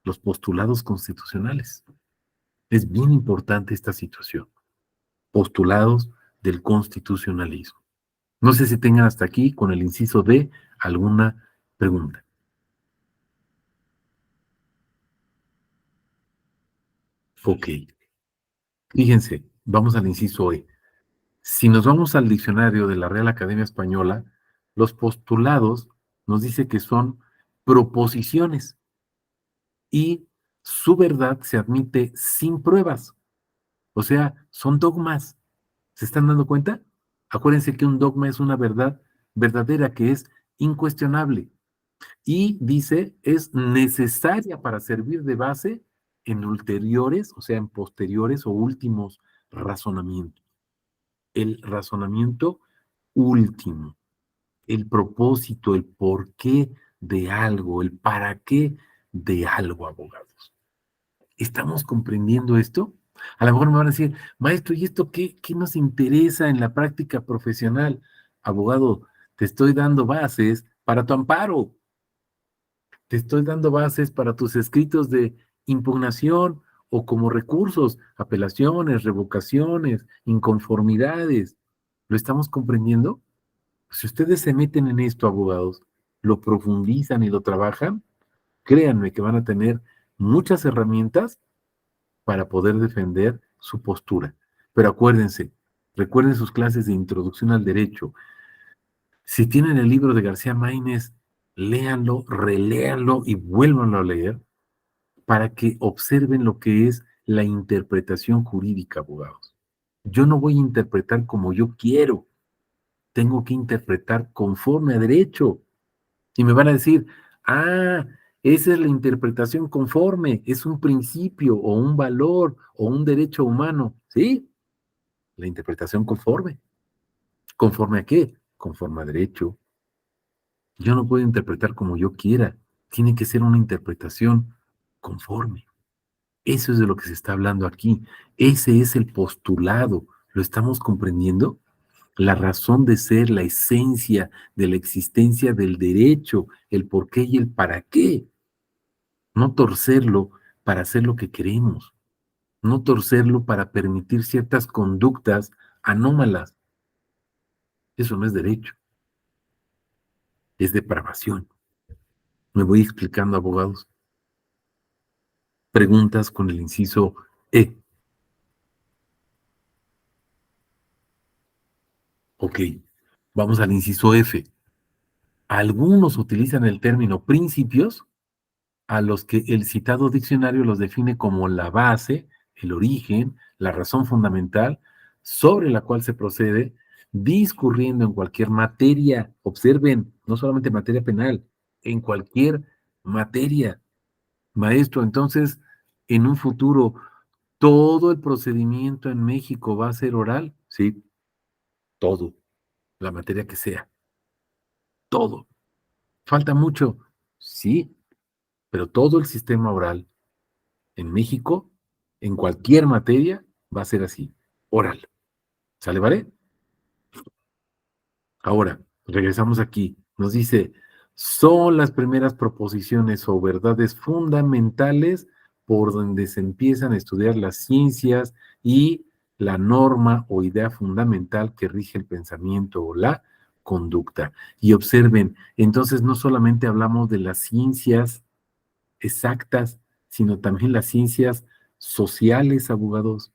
los postulados constitucionales. Es bien importante esta situación. Postulados del constitucionalismo. No sé si tengan hasta aquí, con el inciso D, alguna pregunta. Ok. Fíjense, vamos al inciso E. Si nos vamos al diccionario de la Real Academia Española, los postulados nos dice que son proposiciones y su verdad se admite sin pruebas. O sea, son dogmas. ¿Se están dando cuenta? Acuérdense que un dogma es una verdad verdadera que es incuestionable y dice es necesaria para servir de base en ulteriores, o sea, en posteriores o últimos razonamientos. El razonamiento último, el propósito, el porqué de algo, el para qué de algo, abogados. ¿Estamos comprendiendo esto? A lo mejor me van a decir, maestro, ¿y esto qué nos interesa en la práctica profesional? Abogado, te estoy dando bases para tu amparo, te estoy dando bases para tus escritos de impugnación o como recursos, apelaciones, revocaciones, inconformidades. ¿Lo estamos comprendiendo? Si ustedes se meten en esto, abogados, lo profundizan y lo trabajan, créanme que van a tener muchas herramientas para poder defender su postura. Pero acuérdense, recuerden sus clases de introducción al derecho. Si tienen el libro de García Maínez, léanlo, reléanlo y vuélvanlo a leer para que observen lo que es la interpretación jurídica, abogados. Yo no voy a interpretar como yo quiero, tengo que interpretar conforme a derecho. Y me van a decir, ah, esa es la interpretación conforme, es un principio o un valor o un derecho humano. Sí, la interpretación conforme. ¿Conforme a qué? Conforme a derecho. Yo no puedo interpretar como yo quiera. Tiene que ser una interpretación conforme. Eso es de lo que se está hablando aquí. Ese es el postulado. ¿Lo estamos comprendiendo? La razón de ser, la esencia de la existencia del derecho, el por qué y el para qué. No torcerlo para hacer lo que queremos. No torcerlo para permitir ciertas conductas anómalas. Eso no es derecho, es depravación. Me voy explicando, abogados. Preguntas con el inciso E. Ok, vamos al inciso F. Algunos utilizan el término principios a los que el citado diccionario los define como la base, el origen, la razón fundamental sobre la cual se procede discurriendo en cualquier materia. Observen, no solamente materia penal, en cualquier materia. Maestro, entonces, en un futuro, ¿todo el procedimiento en México va a ser oral? Sí, todo, la materia que sea, todo. ¿Falta mucho? Sí, pero todo el sistema oral en México, en cualquier materia, va a ser así, oral. ¿Sale, vale? Ahora, regresamos aquí. Nos dice, son las primeras proposiciones o verdades fundamentales por donde se empiezan a estudiar las ciencias y la norma o idea fundamental que rige el pensamiento o la conducta. Y observen, entonces no solamente hablamos de las ciencias exactas, sino también las ciencias sociales, abogados,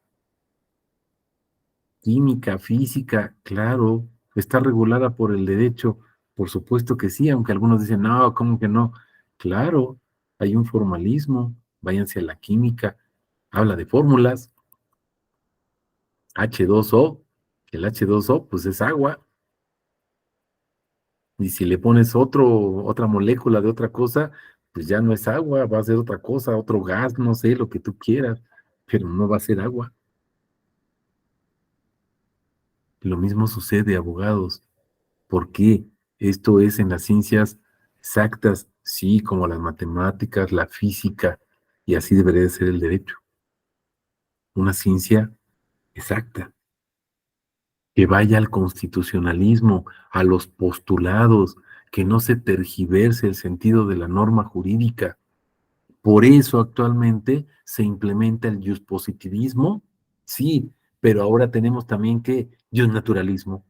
química, física, claro, está regulada por el derecho, por supuesto que sí, aunque algunos dicen, no, ¿cómo que no? Claro, hay un formalismo, váyanse a la química, habla de fórmulas, H2O, el H2O, pues es agua, y si le pones otra molécula de otra cosa, pues ya no es agua, va a ser otra cosa, otro gas, no sé, lo que tú quieras, pero no va a ser agua. Lo mismo sucede, abogados. ¿Por qué? Esto es en las ciencias exactas, sí, como las matemáticas, la física, y así debería de ser el derecho. Una ciencia exacta, que vaya al constitucionalismo, a los postulados, que no se tergiverse el sentido de la norma jurídica. Por eso actualmente se implementa el positivismo, sí, pero ahora tenemos también que naturalismo.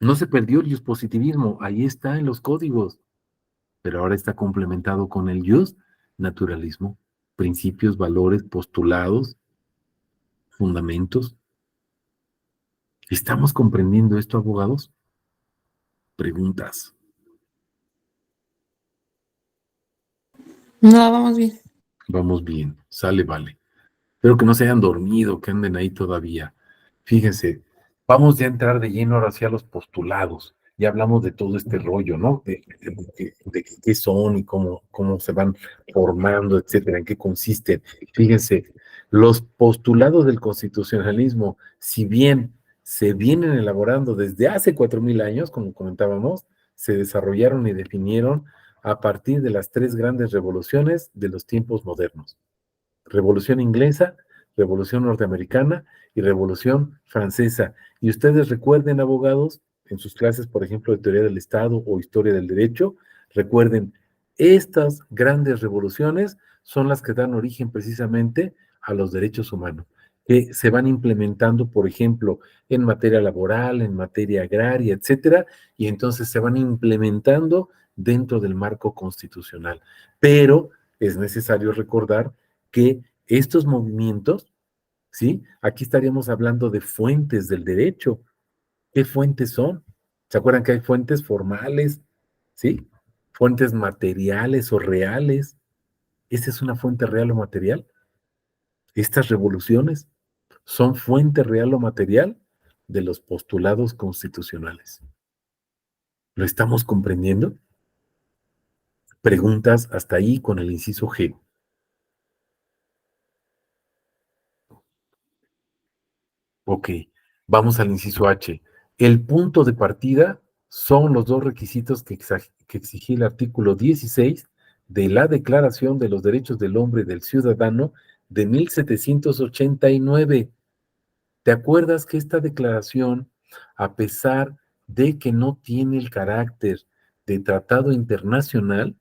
No se perdió el positivismo, ahí está en los códigos, pero ahora está complementado con el naturalismo, principios, valores, postulados, fundamentos. ¿Estamos comprendiendo esto, abogados? Preguntas. No, vamos bien. Vamos bien, sale, vale. Espero que no se hayan dormido, que anden ahí todavía. Fíjense, vamos ya a entrar de lleno ahora hacia los postulados. Ya hablamos de todo este rollo, ¿no? De qué son y cómo se van formando, etcétera, en qué consisten. Fíjense, los postulados del constitucionalismo, si bien se vienen elaborando desde hace 4000 años, como comentábamos, se desarrollaron y definieron a partir de las tres grandes revoluciones de los tiempos modernos. Revolución Inglesa, Revolución Norteamericana y Revolución Francesa. Y ustedes recuerden, abogados, en sus clases, por ejemplo, de Teoría del Estado o Historia del Derecho, recuerden, estas grandes revoluciones son las que dan origen precisamente a los derechos humanos, que se van implementando, por ejemplo, en materia laboral, en materia agraria, etcétera, y entonces se van implementando dentro del marco constitucional. Pero es necesario recordar que estos movimientos, ¿sí? Aquí estaríamos hablando de fuentes del derecho. ¿Qué fuentes son? ¿Se acuerdan que hay fuentes formales, ¿sí? Fuentes materiales o reales. ¿Esta es una fuente real o material? Estas revoluciones son fuente real o material de los postulados constitucionales. ¿Lo estamos comprendiendo? Preguntas hasta ahí con el inciso G. Ok, vamos al inciso H. El punto de partida son los dos requisitos que exigía el artículo 16 de la Declaración de los Derechos del Hombre y del Ciudadano de 1789. ¿Te acuerdas que esta declaración, a pesar de que no tiene el carácter de tratado internacional,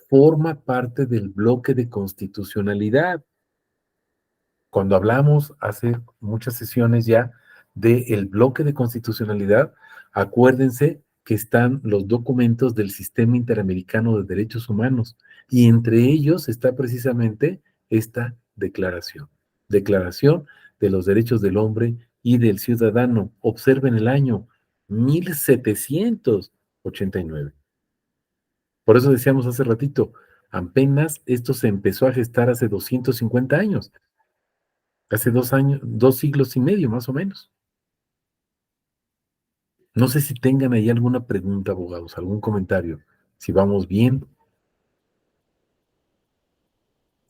forma parte del bloque de constitucionalidad? Cuando hablamos hace muchas sesiones ya del bloque de constitucionalidad, acuérdense que están los documentos del Sistema Interamericano de Derechos Humanos y entre ellos está precisamente esta declaración, Declaración de los Derechos del Hombre y del Ciudadano. Observen el año 1789. Por eso decíamos hace ratito, apenas esto se empezó a gestar hace 250 años. Hace 2 años, 2 siglos y medio, más o menos. No sé si tengan ahí alguna pregunta, abogados, algún comentario. Si vamos bien.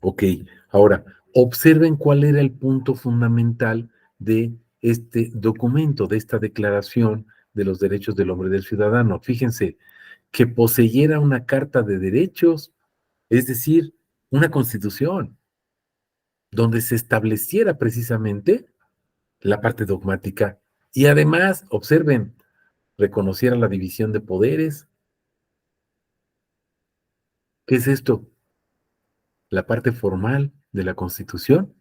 Ok, ahora, observen cuál era el punto fundamental de este documento, de esta declaración de los derechos del hombre y del ciudadano. Fíjense, que poseyera una carta de derechos, es decir, una constitución, donde se estableciera precisamente la parte dogmática. Y además, observen, reconociera la división de poderes. ¿Qué es esto? La parte formal de la Constitución.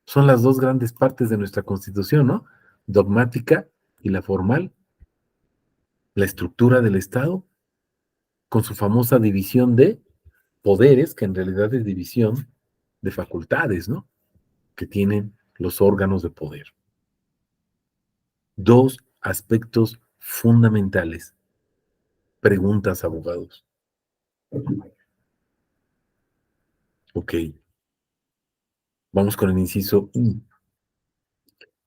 Son las dos grandes partes de nuestra Constitución, ¿no? Dogmática y la formal. La estructura del Estado, con su famosa división de poderes, que en realidad es división de facultades, ¿no? Que tienen los órganos de poder. Dos aspectos fundamentales. Preguntas, abogados. Ok. Vamos con el inciso I.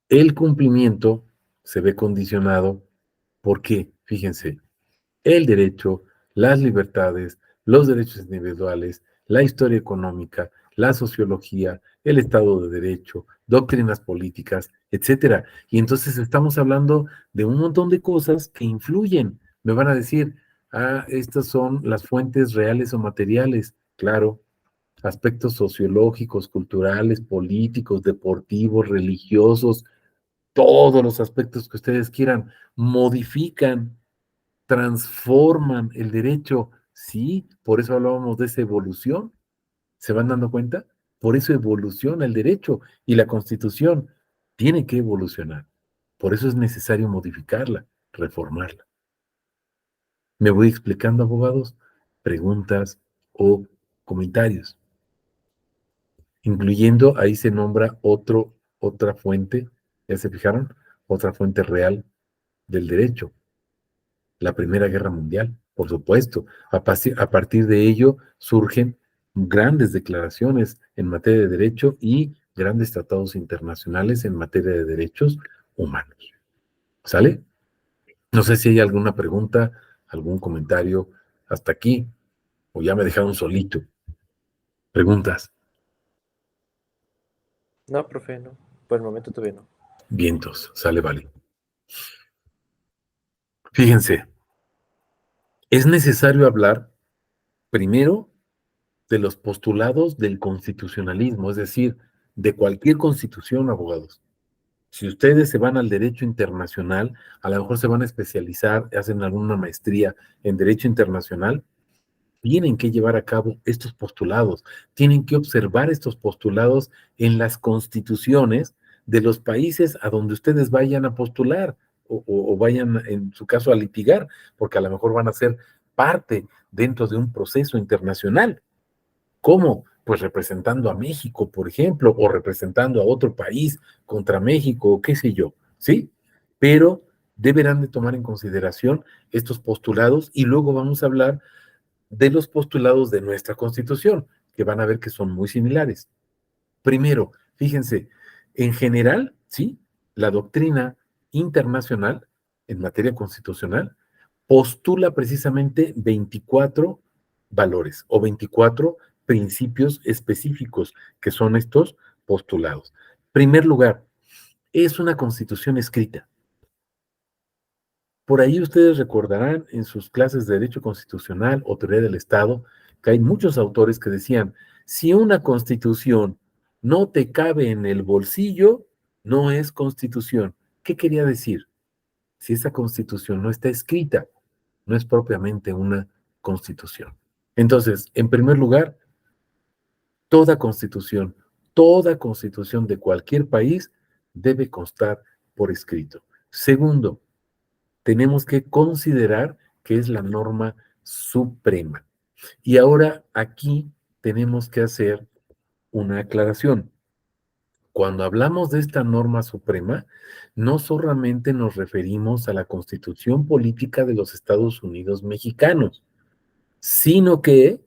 El cumplimiento se ve condicionado por qué, fíjense, el derecho, las libertades, los derechos individuales, la historia económica, la sociología, el Estado de Derecho, doctrinas políticas, etcétera. Y entonces estamos hablando de un montón de cosas que influyen. Me van a decir, estas son las fuentes reales o materiales. Claro, aspectos sociológicos, culturales, políticos, deportivos, religiosos, todos los aspectos que ustedes quieran, modifican, transforman el derecho. Sí, por eso hablábamos de esa evolución. ¿Se van dando cuenta? Por eso evoluciona el derecho y la Constitución tiene que evolucionar. Por eso es necesario modificarla, reformarla. ¿Me voy explicando, abogados? Preguntas o comentarios. Incluyendo, ahí se nombra otro otra fuente, ¿ya se fijaron? Otra fuente real del derecho, la Primera Guerra Mundial, por supuesto. A partir de ello surgen grandes declaraciones en materia de derecho y grandes tratados internacionales en materia de derechos humanos. ¿Sale? No sé si hay alguna pregunta, algún comentario hasta aquí, o ya me dejaron solito. ¿Preguntas? No, profe, no. Por el momento todavía no. Vientos, sale, vale. Fíjense, es necesario hablar primero de los postulados del constitucionalismo, es decir, de cualquier constitución, abogados. Si ustedes se van al derecho internacional, a lo mejor se van a especializar, hacen alguna maestría en derecho internacional, tienen que llevar a cabo estos postulados, tienen que observar estos postulados en las constituciones de los países a donde ustedes vayan a postular o vayan, en su caso, a litigar, porque a lo mejor van a ser parte dentro de un proceso internacional. ¿Cómo? Pues representando a México, por ejemplo, o representando a otro país contra México, o qué sé yo, ¿sí? Pero deberán de tomar en consideración estos postulados y luego vamos a hablar de los postulados de nuestra Constitución, que van a ver que son muy similares. Primero, fíjense, en general, ¿sí? La doctrina internacional en materia constitucional postula precisamente 24 valores o 24 principios específicos que son estos postulados. Primer lugar, es una constitución escrita. Por ahí ustedes recordarán en sus clases de Derecho Constitucional o Teoría del Estado que hay muchos autores que decían, si una constitución no te cabe en el bolsillo, no es constitución. ¿Qué quería decir? Si esa constitución no está escrita, no es propiamente una constitución. Entonces, en primer lugar, toda constitución de cualquier país debe constar por escrito. Segundo, tenemos que considerar que es la norma suprema. Y ahora aquí tenemos que hacer una aclaración. Cuando hablamos de esta norma suprema, no solamente nos referimos a la Constitución Política de los Estados Unidos Mexicanos, sino que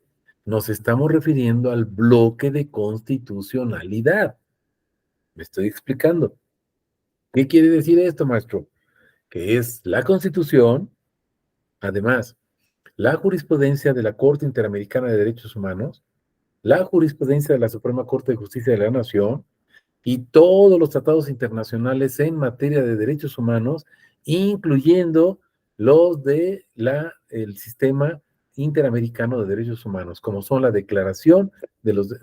nos estamos refiriendo al bloque de constitucionalidad. ¿Me estoy explicando? ¿Qué quiere decir esto, maestro? Que es la Constitución, además, la jurisprudencia de la Corte Interamericana de Derechos Humanos, la jurisprudencia de la Suprema Corte de Justicia de la Nación y todos los tratados internacionales en materia de derechos humanos, incluyendo los de el Sistema Interamericano de Derechos Humanos, como son la Declaración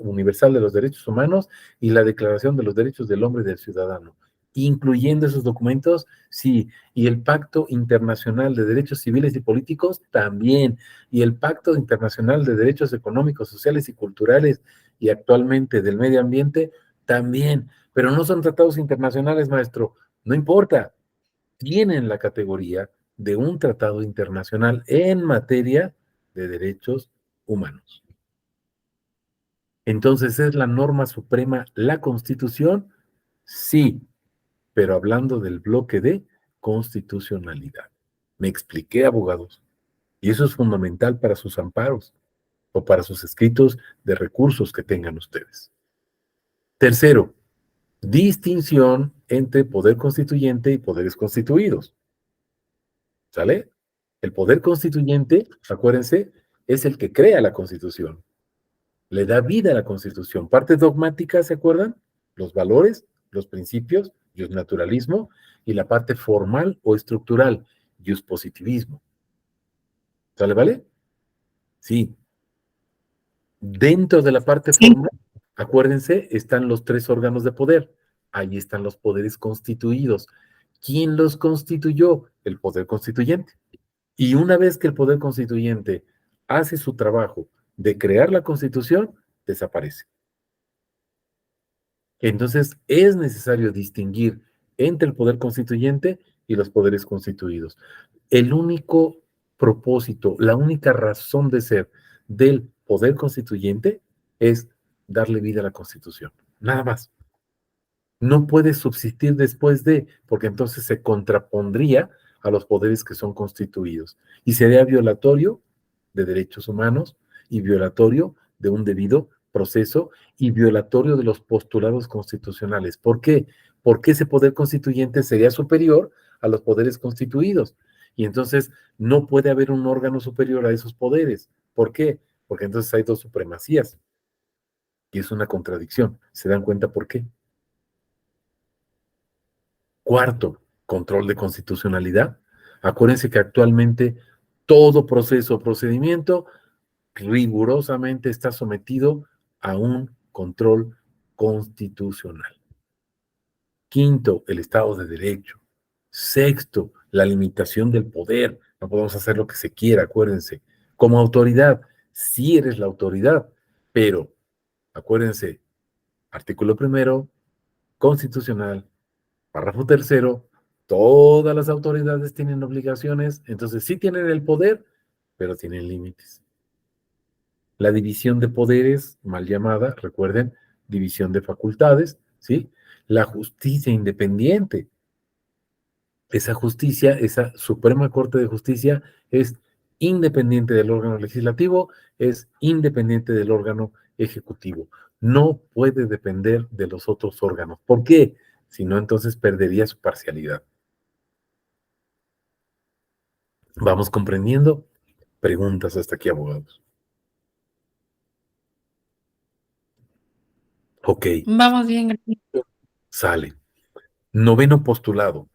Universal de los Derechos Humanos y la Declaración de los Derechos del Hombre y del Ciudadano. Incluyendo esos documentos, sí, y el Pacto Internacional de Derechos Civiles y Políticos también, y el Pacto Internacional de Derechos Económicos, Sociales y Culturales y actualmente del Medio Ambiente también, pero no son tratados internacionales, maestro, no importa, tienen la categoría de un tratado internacional en materia de derechos humanos. Entonces, ¿es la norma suprema la Constitución? Sí, pero hablando del bloque de constitucionalidad. Me expliqué, abogados, y eso es fundamental para sus amparos o para sus escritos de recursos que tengan ustedes. Tercero, distinción entre poder constituyente y poderes constituidos. ¿Sale? El poder constituyente, acuérdense, es el que crea la Constitución. Le da vida a la Constitución. Parte dogmática, ¿se acuerdan? Los valores, los principios, naturalismo, y la parte formal o estructural, positivismo. ¿Sale, vale? Sí. Dentro de la parte formal, acuérdense, están los 3 órganos de poder. Ahí están los poderes constituidos. ¿Quién los constituyó? El poder constituyente. Y una vez que el poder constituyente hace su trabajo de crear la Constitución, desaparece. Entonces, es necesario distinguir entre el poder constituyente y los poderes constituidos. El único propósito, la única razón de ser del poder constituyente es darle vida a la Constitución. Nada más. No puede subsistir después de, porque entonces se contrapondría a los poderes que son constituidos y sería violatorio de derechos humanos y violatorio de un debido proceso y violatorio de los postulados constitucionales. ¿Por qué? Porque ese poder constituyente sería superior a los poderes constituidos y entonces no puede haber un órgano superior a esos poderes. ¿Por qué? Porque entonces hay dos supremacías y es una contradicción. ¿Se dan cuenta por qué? Cuarto, control de constitucionalidad. Acuérdense que actualmente todo proceso o procedimiento rigurosamente está sometido a un control constitucional. Quinto, el Estado de Derecho. Sexto, la limitación del poder. No podemos hacer lo que se quiera, acuérdense. Como autoridad, sí eres la autoridad, pero acuérdense, artículo primero, constitucional, párrafo tercero, todas las autoridades tienen obligaciones, entonces sí tienen el poder, pero tienen límites. La división de poderes, mal llamada, recuerden, división de facultades, ¿sí? La justicia independiente. Esa justicia, esa Suprema Corte de Justicia es independiente del órgano legislativo, es independiente del órgano ejecutivo. No puede depender de los otros órganos. ¿Por qué? Si no, entonces perdería su parcialidad. ¿Vamos comprendiendo? Preguntas hasta aquí, abogados. Ok, Vamos bien, gracias. sale. Noveno postulado.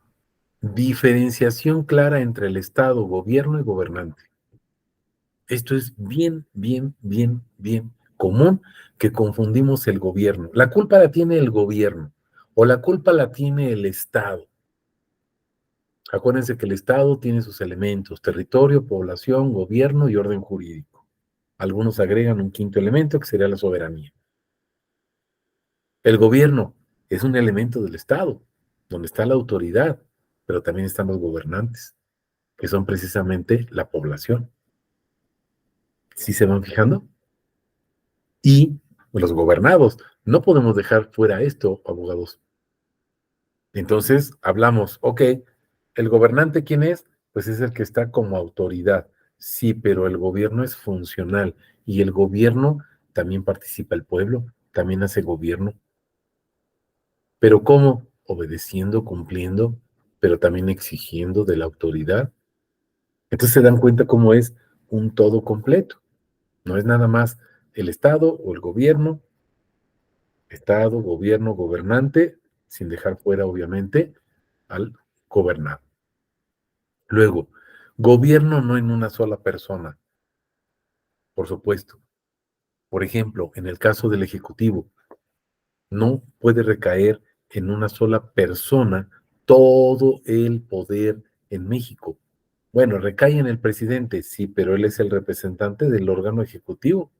Diferenciación clara entre el Estado, gobierno y gobernante. Esto es bien, bien, bien, bien común que confundimos el gobierno. La culpa la tiene el gobierno o la culpa la tiene el Estado. Acuérdense que el Estado tiene sus elementos: territorio, población, gobierno y orden jurídico. Algunos agregan un quinto elemento que sería la soberanía. El gobierno es un elemento del Estado, donde está la autoridad, pero también están los gobernantes, que son precisamente la población. ¿Sí se van fijando? Y los gobernados. No podemos dejar fuera esto, abogados. Entonces, hablamos, ok, ¿el gobernante quién es? Pues es el que está como autoridad. Sí, pero el gobierno es funcional y el gobierno también participa el pueblo, también hace gobierno. ¿Pero cómo? Obedeciendo, cumpliendo, pero también exigiendo de la autoridad. Entonces se dan cuenta cómo es un todo completo. No es nada más el Estado o el gobierno, Estado, gobierno, gobernante, sin dejar fuera, obviamente, al gobernado. Luego, gobierno no en una sola persona, por supuesto. Por ejemplo, en el caso del Ejecutivo, no puede recaer en una sola persona todo el poder en México. Bueno, recae en el presidente, sí, pero él es el representante del órgano ejecutivo.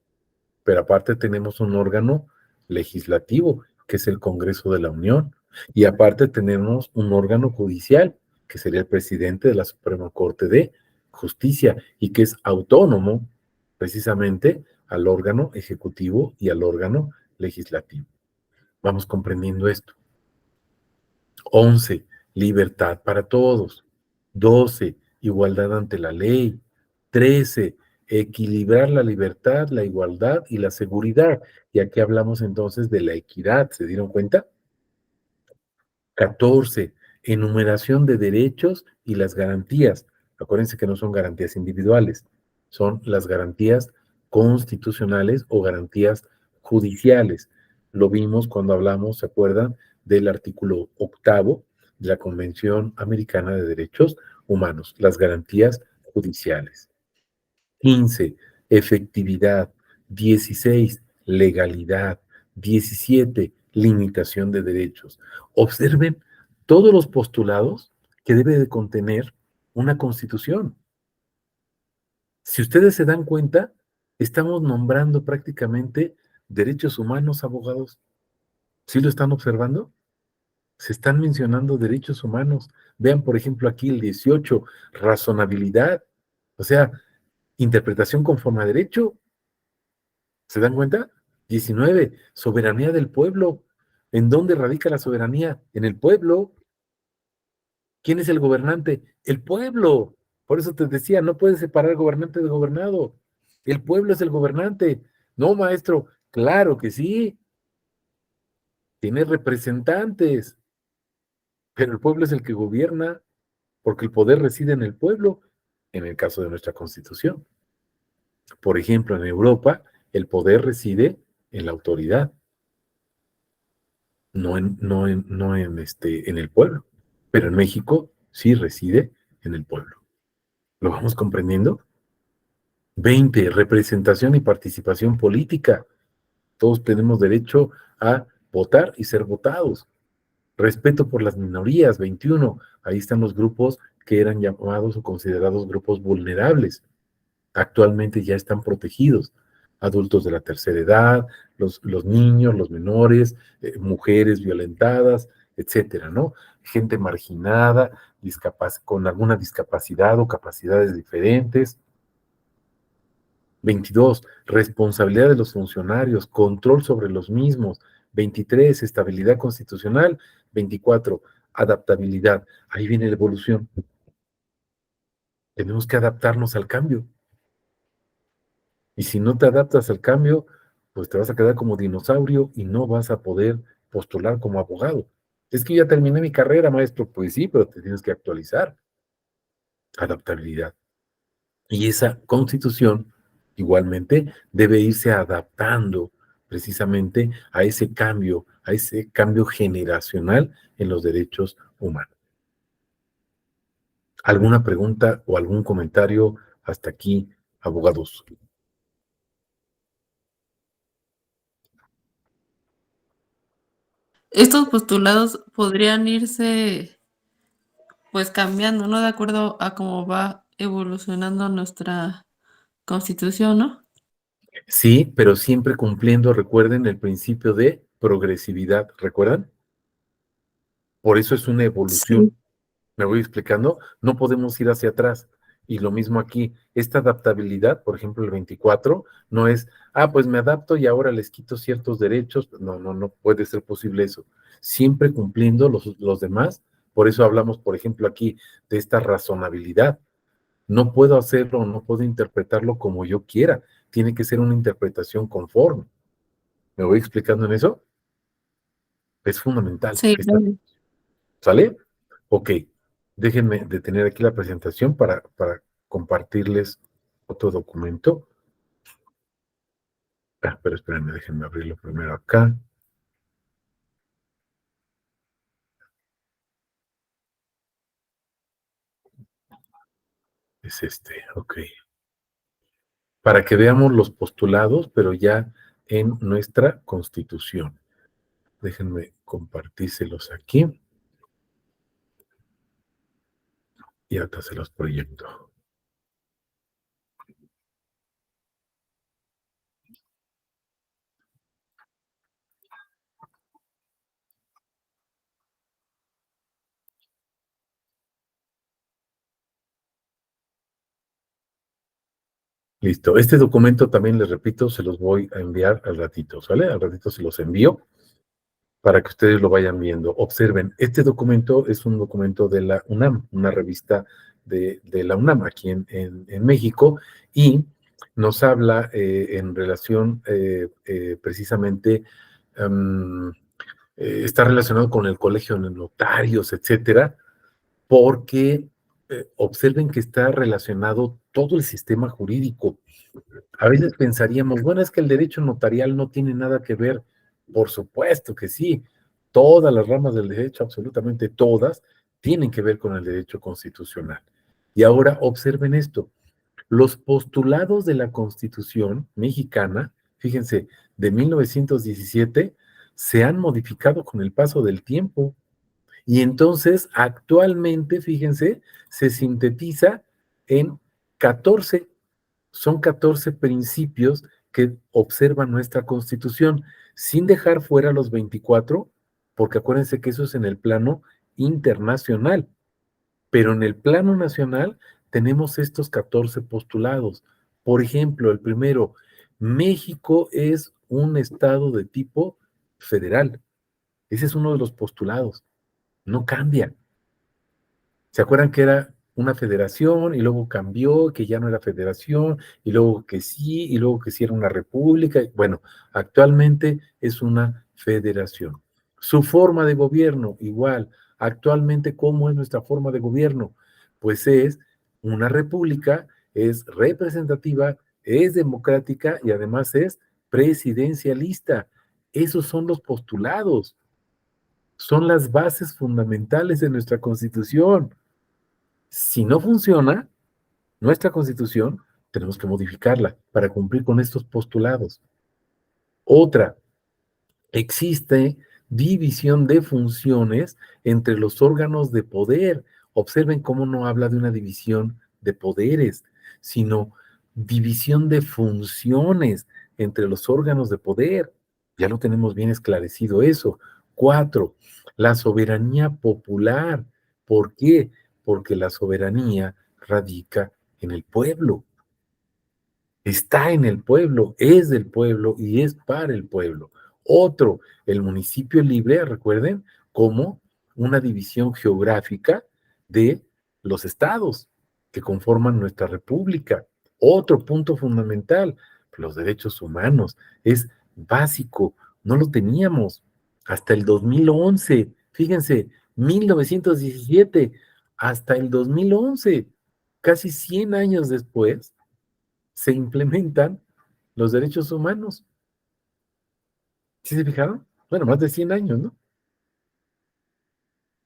Pero aparte tenemos un órgano legislativo, que es el Congreso de la Unión, y aparte tenemos un órgano judicial, que sería el presidente de la Suprema Corte de Justicia, y que es autónomo precisamente al órgano ejecutivo y al órgano legislativo. Vamos comprendiendo esto. 11, libertad para todos. 12, igualdad ante la ley. 13, equilibrar la libertad, la igualdad y la seguridad. Y aquí hablamos entonces de la equidad, ¿se dieron cuenta? 14, enumeración de derechos y las garantías. Acuérdense que no son garantías individuales, son las garantías constitucionales o garantías judiciales. Lo vimos cuando hablamos, ¿se acuerdan? Del artículo 8 de la Convención Americana de Derechos Humanos, las garantías judiciales. 15, efectividad. 16, legalidad. 17, limitación de derechos. Observen todos los postulados que debe de contener una constitución. Si ustedes se dan cuenta, estamos nombrando prácticamente derechos humanos, abogados. ¿Sí lo están observando? Se están mencionando derechos humanos. Vean, por ejemplo, aquí el 18, razonabilidad. O sea, interpretación conforme a derecho. ¿Se dan cuenta? 19, soberanía del pueblo. ¿En dónde radica la soberanía? En el pueblo. ¿Quién es el gobernante? El pueblo. Por eso te decía, no puedes separar gobernante de gobernado. El pueblo es el gobernante. No, maestro, claro que sí. Tiene representantes, pero el pueblo es el que gobierna, porque el poder reside en el pueblo, en el caso de nuestra Constitución. Por ejemplo, en Europa, el poder reside en la autoridad, no en el pueblo. Pero en México sí reside en el pueblo. ¿Lo vamos comprendiendo? 20, representación y participación política. Todos tenemos derecho a votar y ser votados. Respeto por las minorías. 21, ahí están los grupos que eran llamados o considerados grupos vulnerables. Actualmente ya están protegidos. Adultos de la tercera edad, los niños, los menores, mujeres violentadas, etcétera, ¿no? Gente marginada, con alguna discapacidad o capacidades diferentes. 22, responsabilidad de los funcionarios, control sobre los mismos. 23, estabilidad constitucional. 24, adaptabilidad. Ahí viene la evolución. Tenemos que adaptarnos al cambio. Y si no te adaptas al cambio, pues te vas a quedar como dinosaurio y no vas a poder postular como abogado. Es que ya terminé mi carrera, maestro. Pues sí, pero te tienes que actualizar. Adaptabilidad. Y esa constitución igualmente debe irse adaptando precisamente a ese cambio generacional en los derechos humanos. ¿Alguna pregunta o algún comentario hasta aquí, abogados? Estos postulados podrían irse pues cambiando, ¿no? De acuerdo a cómo va evolucionando nuestra constitución, ¿no? Sí, pero siempre cumpliendo, recuerden, el principio de progresividad, ¿recuerdan? Por eso es una evolución. Sí. ¿Me voy explicando? No podemos ir hacia atrás. Y lo mismo aquí, esta adaptabilidad, por ejemplo, el 24, no es, pues me adapto y ahora les quito ciertos derechos. No, no, no puede ser posible eso. Siempre cumpliendo los demás. Por eso hablamos, por ejemplo, aquí de esta razonabilidad. No puedo hacerlo, no puedo interpretarlo como yo quiera. Tiene que ser una interpretación conforme. ¿Me voy explicando en eso? Es fundamental. Sí, claro. ¿Sale? Ok, déjenme detener aquí la presentación para compartirles otro documento. Pero espérenme, déjenme abrirlo primero acá. Es este, ok. Para que veamos los postulados, pero ya en nuestra Constitución. Déjenme compartírselos aquí. Y ahorita se los proyecto. Listo. Este documento también, les repito, se los voy a enviar al ratito, ¿sale? Al ratito se los envío para que ustedes lo vayan viendo. Observen, este documento es un documento de la UNAM, una revista de la UNAM aquí en México, y nos habla en relación precisamente, está relacionado con el colegio de notarios, etcétera, porque observen que está relacionado todo el sistema jurídico. A veces pensaríamos, bueno, es que el derecho notarial no tiene nada que ver. Por supuesto que sí. Todas las ramas del derecho, absolutamente todas, tienen que ver con el derecho constitucional. Y ahora observen esto. Los postulados de la Constitución mexicana, fíjense, de 1917, se han modificado con el paso del tiempo. Y entonces, actualmente, fíjense, se sintetiza en 14. Son 14 principios que observa nuestra Constitución, sin dejar fuera los 24, porque acuérdense que eso es en el plano internacional, pero en el plano nacional tenemos estos 14 postulados. Por ejemplo, el primero, México es un estado de tipo federal. Ese es uno de los postulados. No cambia. ¿Se acuerdan que era una federación y luego cambió, que ya no era federación, y luego que sí, y luego que sí era una república? Bueno, actualmente es una federación. Su forma de gobierno, igual. Actualmente, ¿cómo es nuestra forma de gobierno? Pues es una república, es representativa, es democrática y además es presidencialista. Esos son los postulados, son las bases fundamentales de nuestra Constitución. Si no funciona nuestra Constitución, tenemos que modificarla para cumplir con estos postulados. Otra, existe división de funciones entre los órganos de poder. Observen cómo no habla de una división de poderes, sino división de funciones entre los órganos de poder. Ya lo tenemos bien esclarecido eso. 4, la soberanía popular. ¿Por qué? Porque la soberanía radica en el pueblo. Está en el pueblo, es del pueblo y es para el pueblo. Otro, el municipio libre, recuerden, como una división geográfica de los estados que conforman nuestra república. Otro punto fundamental, los derechos humanos, es básico, no lo teníamos hasta el 2011. Fíjense, 1917 hasta el 2011, casi 100 años después, se implementan los derechos humanos. ¿Sí se fijaron? Bueno, más de 100 años, ¿no?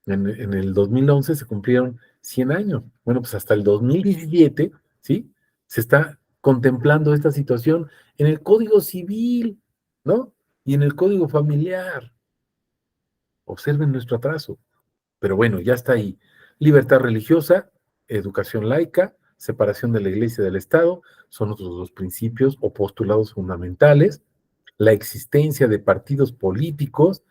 En el 2011 se cumplieron 100 años. Bueno, pues hasta el 2017, ¿sí? Se está contemplando esta situación en el Código Civil, ¿no? Y en el Código Familiar. Observen nuestro atraso. Pero bueno, ya está ahí. Libertad religiosa, educación laica, separación de la Iglesia y del Estado, son otros dos principios o postulados fundamentales. La existencia de partidos políticos,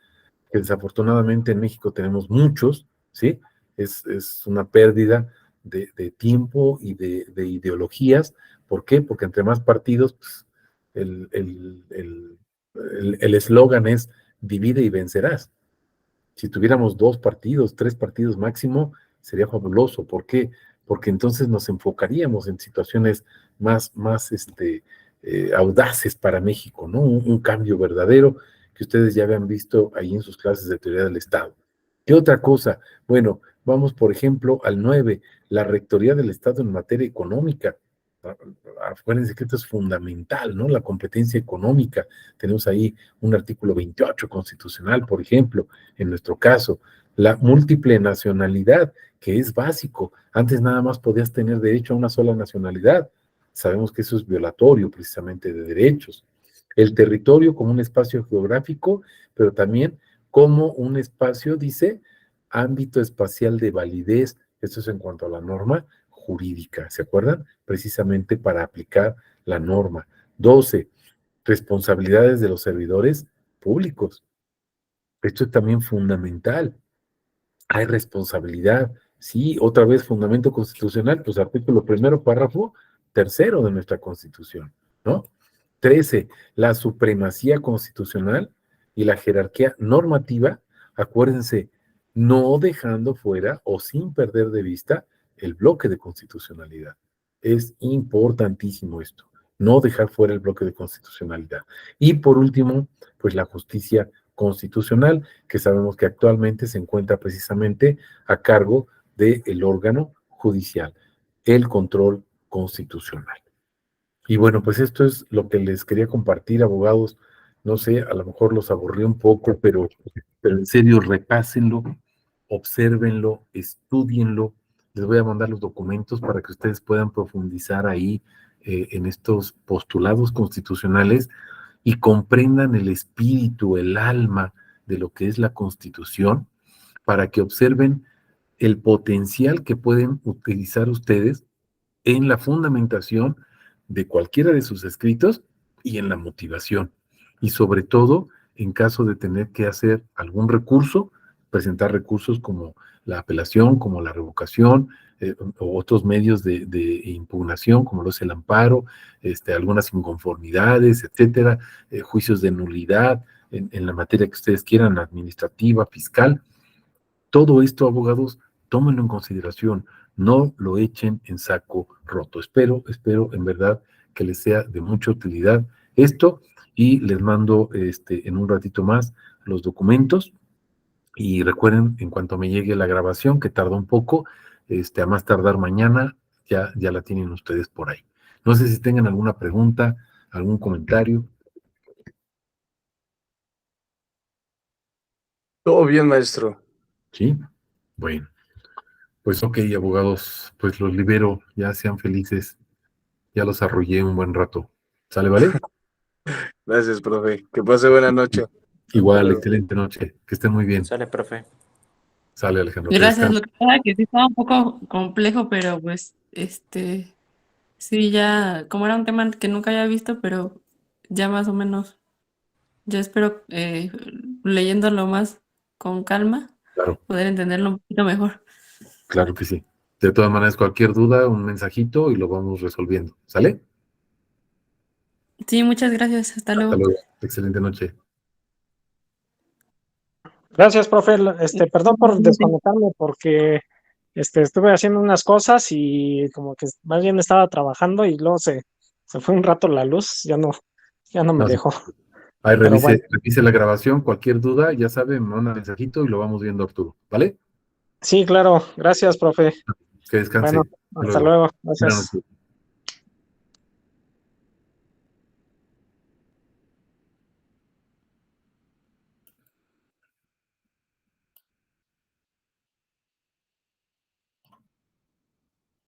que desafortunadamente en México tenemos muchos, ¿sí? Es una pérdida de tiempo y de ideologías. ¿Por qué? Porque entre más partidos, pues, el eslogan es divide y vencerás. Si tuviéramos 2 partidos, 3 partidos máximo, sería fabuloso. ¿Por qué? Porque entonces nos enfocaríamos en situaciones más audaces para México, ¿no? Un cambio verdadero que ustedes ya habían visto ahí en sus clases de teoría del Estado. ¿Qué otra cosa? Bueno, vamos por ejemplo al 9, la rectoría del Estado en materia económica. Acuérdense que esto es fundamental, ¿no? La competencia económica. Tenemos ahí un artículo 28 constitucional, por ejemplo, en nuestro caso. La múltiple nacionalidad, que es básico. Antes nada más podías tener derecho a una sola nacionalidad. Sabemos que eso es violatorio precisamente de derechos. El territorio como un espacio geográfico, pero también como un espacio, dice, ámbito espacial de validez. Esto es en cuanto a la norma jurídica, ¿se acuerdan? Precisamente para aplicar la norma. 12, responsabilidades de los servidores públicos. Esto es también fundamental. Hay responsabilidad, sí, otra vez fundamento constitucional, pues artículo 1, párrafo 3 de nuestra Constitución, ¿no? 13, la supremacía constitucional y la jerarquía normativa, acuérdense, no dejando fuera o sin perder de vista el bloque de constitucionalidad. Es importantísimo esto, no dejar fuera el bloque de constitucionalidad. Y por último, pues la justicia constitucional, que sabemos que actualmente se encuentra precisamente a cargo del órgano judicial, el control constitucional. Y bueno, pues esto es lo que les quería compartir, abogados. No sé, a lo mejor los aburrí un poco, pero en serio, repásenlo, obsérvenlo, estudienlo. Les voy a mandar los documentos para que ustedes puedan profundizar ahí en estos postulados constitucionales y comprendan el espíritu, el alma de lo que es la Constitución, para que observen el potencial que pueden utilizar ustedes en la fundamentación de cualquiera de sus escritos y en la motivación. Y sobre todo, en caso de tener que hacer algún recurso, presentar recursos como la apelación, como la revocación, o otros medios de impugnación, como lo es el amparo, algunas inconformidades, etcétera, juicios de nulidad, en la materia que ustedes quieran, administrativa, fiscal. Todo esto, abogados, tómenlo en consideración, no lo echen en saco roto. Espero en verdad que les sea de mucha utilidad esto y les mando en un ratito más los documentos. Y recuerden, en cuanto me llegue la grabación, que tarda un poco, a más tardar mañana, ya la tienen ustedes por ahí. No sé si tengan alguna pregunta, algún comentario. Todo bien, maestro. ¿Sí? Bueno, pues ok, abogados, pues los libero, ya sean felices, ya los arrollé un buen rato. ¿Sale, vale? Gracias, profe. Que pase buena noche. Igual, luego. excelente noche, que estén muy bien. Sale, profe. Sale, Alejandro, que Gracias, lo descanse. que pasa que sí estaba un poco complejo, pero pues, sí, ya, como era un tema que nunca había visto, pero ya más o menos, ya espero, leyéndolo más con calma, Claro, poder entenderlo un poquito mejor. claro que sí. De todas maneras, cualquier duda, un mensajito y lo vamos resolviendo. ¿Sale? Sí, muchas gracias, hasta Hasta luego. luego. Excelente noche. Gracias, profe. Perdón por desconectarme porque estuve haciendo unas cosas y como que más bien estaba trabajando y luego se fue un rato la luz, ya no me No, sí. dejó. Ahí Pero bueno, revise la grabación, cualquier duda, ya sabe, me manda mensajito y lo vamos viendo, Arturo. ¿Vale? sí, claro. Gracias, profe. Que descanse. Bueno, Hasta hasta luego. luego. Buenas Gracias. noches.